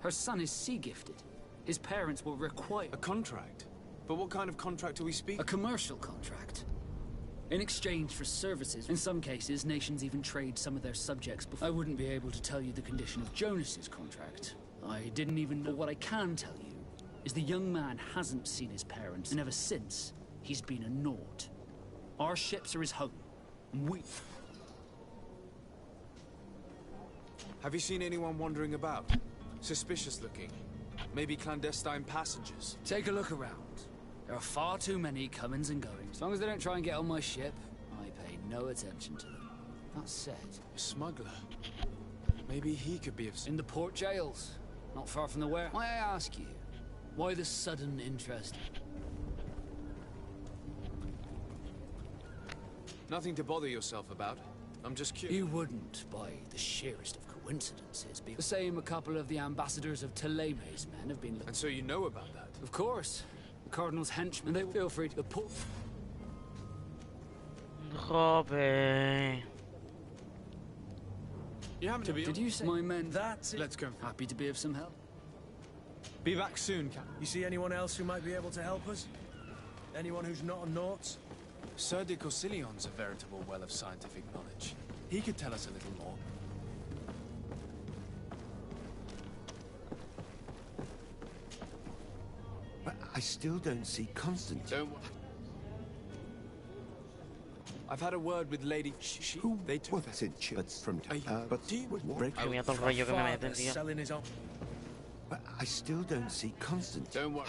Her son is sea-gifted. His parents will require... A contract? But what kind of contract are we speaking? A commercial contract. In exchange for services. In some cases, nations even trade some of their subjects before. I wouldn't be able to tell you the condition of Jonas's contract. I didn't even know. What I can tell you is the young man hasn't seen his parents, and ever since, he's been a naught. Our ships are his home, and we... Have you seen anyone wandering about? Suspicious looking. Maybe clandestine passengers. Take a look around. There are far too many comings and goings. As long as they don't try and get on my ship, I pay no attention to them. That said... A smuggler. Maybe he could be of... In the port jails. Not far from the ware. May I ask you, why the sudden interest? Nothing to bother yourself about. I'm just curious. You wouldn't, by the sheerest of coincidences, be the same a couple of the ambassadors of Ptolemy's men have been... And so you know about that? Of course. The Cardinal's henchmen, they feel free to... The port... Jope. You happen to be... Did you say... My men... That's it. Let's go. Happy to be of some help. Be back soon, Captain. You see anyone else who might be able to help us? Anyone who's not a Naut? Sir de Corsillion's a veritable well of scientific knowledge. He could tell us a little more. But I still don't see Constantine. Don't... I've had a word with Lady... Who? They took... Well, that's it, but from... but do you... break... Ay, mira todo el rollo que me meten, tío. Selling his own... But I still don't see Constantine. Don't worry.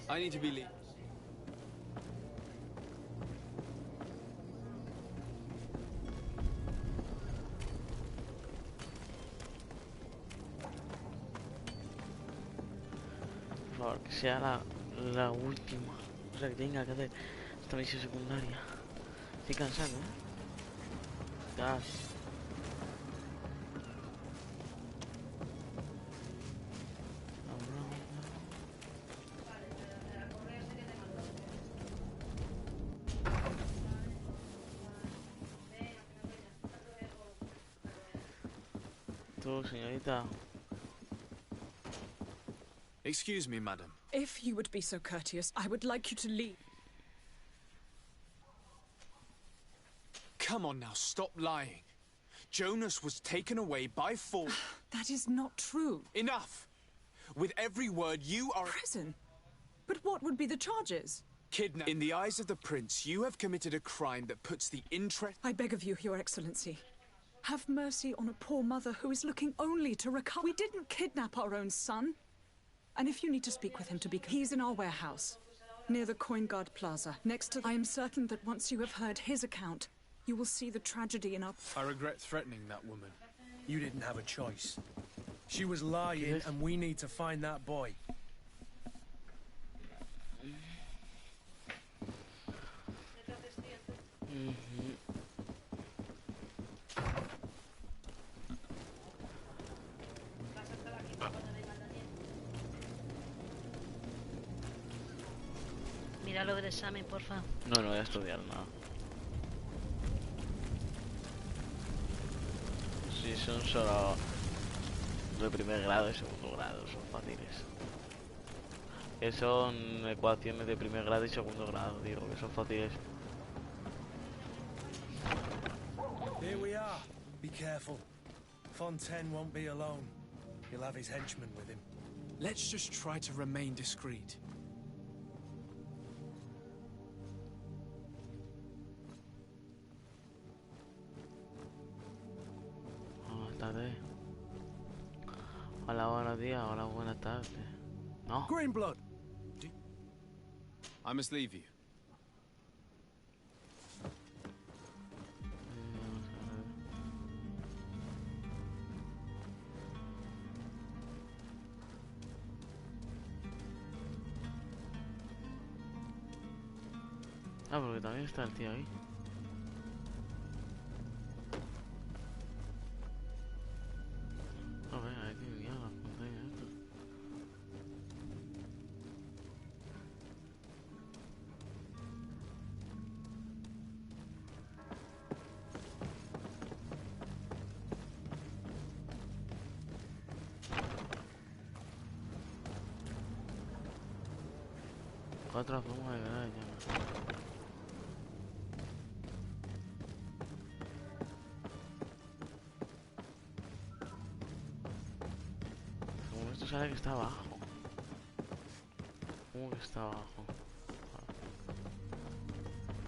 I need to be lead. Por favor, que sea la última. O sea, que tenga que hacer esta misión secundaria. Estoy cansado, Ya. Tú, señorita. Excuse me, madam. If you would be so courteous, I would like you to leave. Come on now, stop lying. Jonas was taken away by force. That is not true. Enough! With every word, you are... Prison? But what would be the charges? Kidnap. In the eyes of the prince, you have committed a crime that puts the interest... I beg of you, Your Excellency. Have mercy on a poor mother who is looking only to recover. We didn't kidnap our own son. And if you need to speak with him to be... He's in our warehouse, near the Coin Guard Plaza, next to... I am certain that once you have heard his account, you will see the tragedy in our... I regret threatening that woman. You didn't have a choice. She was lying, and we need to find that boy. Mira lo del examen, porfa. No, no voy a estudiar nada. Sí, son solo de primer grado y segundo grado, son fáciles. Que son ecuaciones de primer grado y segundo grado, digo, que son fáciles. Here we are. Be careful. Fontaine won't be alone. He'll have his henchmen with him. Let's just try to remain discreet. tardes. Hola, buenos días. Hola, buenas tardes. No. Greenblood! I must leave you. Ah, porque también está el tío ahí. A ver, aquí me las montañas estas. Otra forma de ganar ya. Como esto sabe que está abajo. ¿Cómo que está abajo?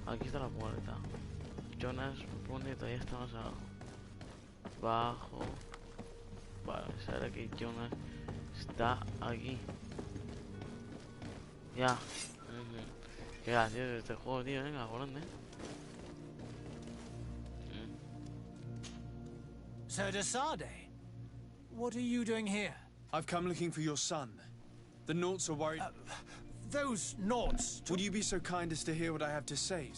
Aquí está la puerta. Jonas pone todavía está más abajo. Bajo. Vale, sabe que Jonas está aquí. Ya. Qué gracioso este juego, tío. Venga, grande. Sir Desade, what are you doing here? I've come looking for your son. The Naughts are worried. Those Naughts. Would you be so kind as to hear what I have to say?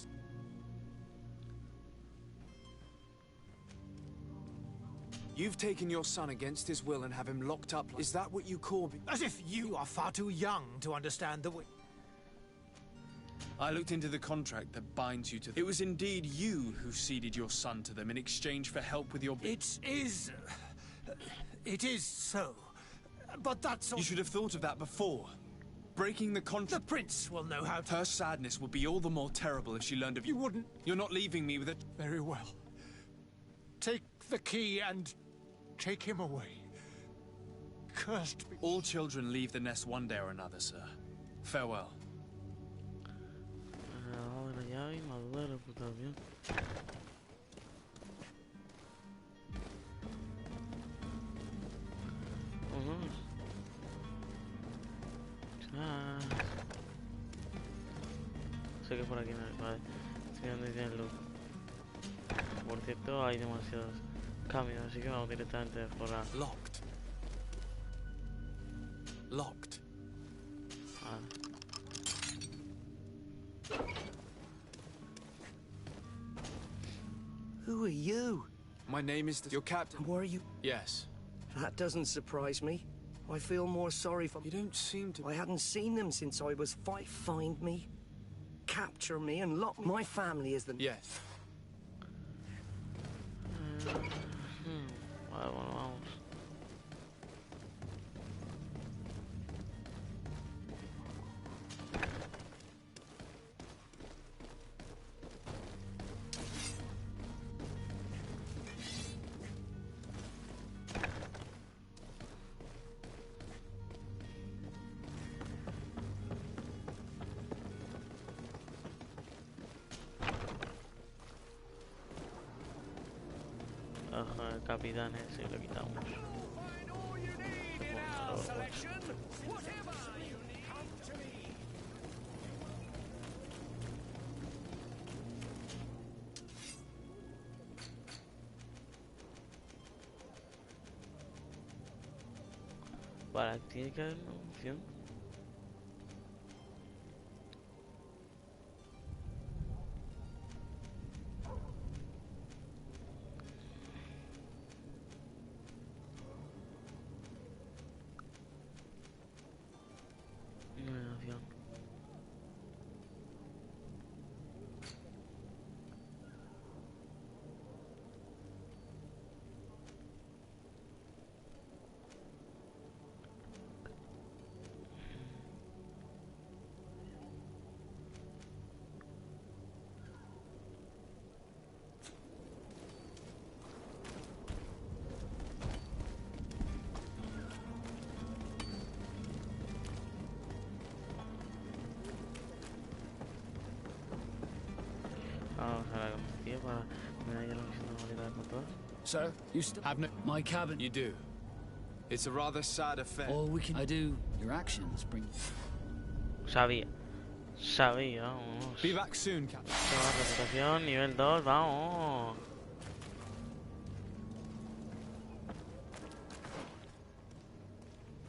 You've taken your son against his will and have him locked up. Is that what you call me? As if you are far too young to understand the way. I looked into the contract that binds you to them. It was indeed you who ceded your son to them in exchange for help with your... It is so. But that's all... You should have thought of that before. Breaking the contract... The Prince will know how to... Her sadness would be all the more terrible if she learned of... You wouldn't... You're not leaving me with it. Very well. Take the key and take him away. Cursed be... All children leave the nest one day or another, sir. Farewell. Sé que por aquí no es, vale. Estoy donde tiene el look. Por cierto, hay demasiados cambios, así que vamos directamente por la... Locked. Locked. Vale. Who are you? My name is... Your captain. Where are you? Yes. That doesn't surprise me. I feel more sorry for... You don't seem to... I hadn't seen them since I was 5. Find me, capture me, and lock me. My family is the... Yes. Vale, bueno, vamos. Ajá, el capitán ese lo quitamos. Vale, tiene que haber una opción. Vamos a la comitiva para mirar ya la misión de modalidad de control. So, you still Have no... my cabin. You do. It's a rather sad affair. All we can... I do. Your actions bring... Sabía, vamos. Be back soon, Captain. Reputación, nivel 2, vamos.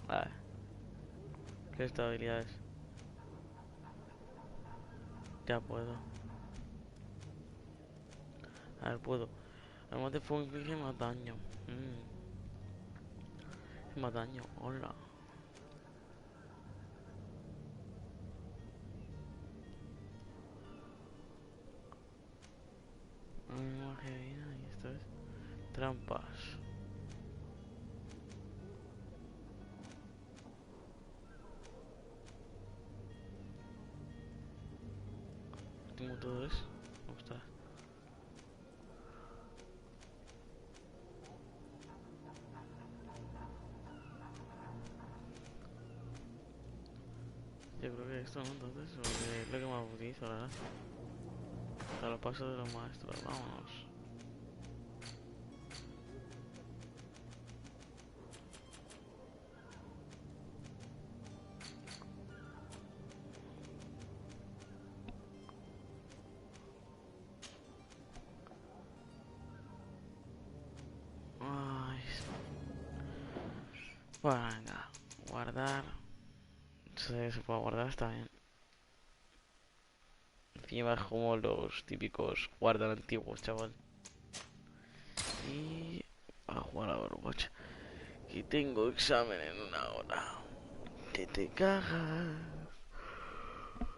Vale. ¿Qué es esta habilidades? Ya puedo. A ver, puedo. Armas de fuego inflige más daño. Más daño, hola. Magia de vida y esto es trampas. Último todo es. Ostras. Yo creo que esto no, entonces, porque es lo que más utilizo, la verdad. A los pasos de los maestros, vámonos. Ay. Bueno, venga, guardar. Se puede guardar, está bien. Encima es como los típicos guardan antiguos, chaval. Y a jugar a Overwatch. Y tengo examen en 1 hora. Que te cagas.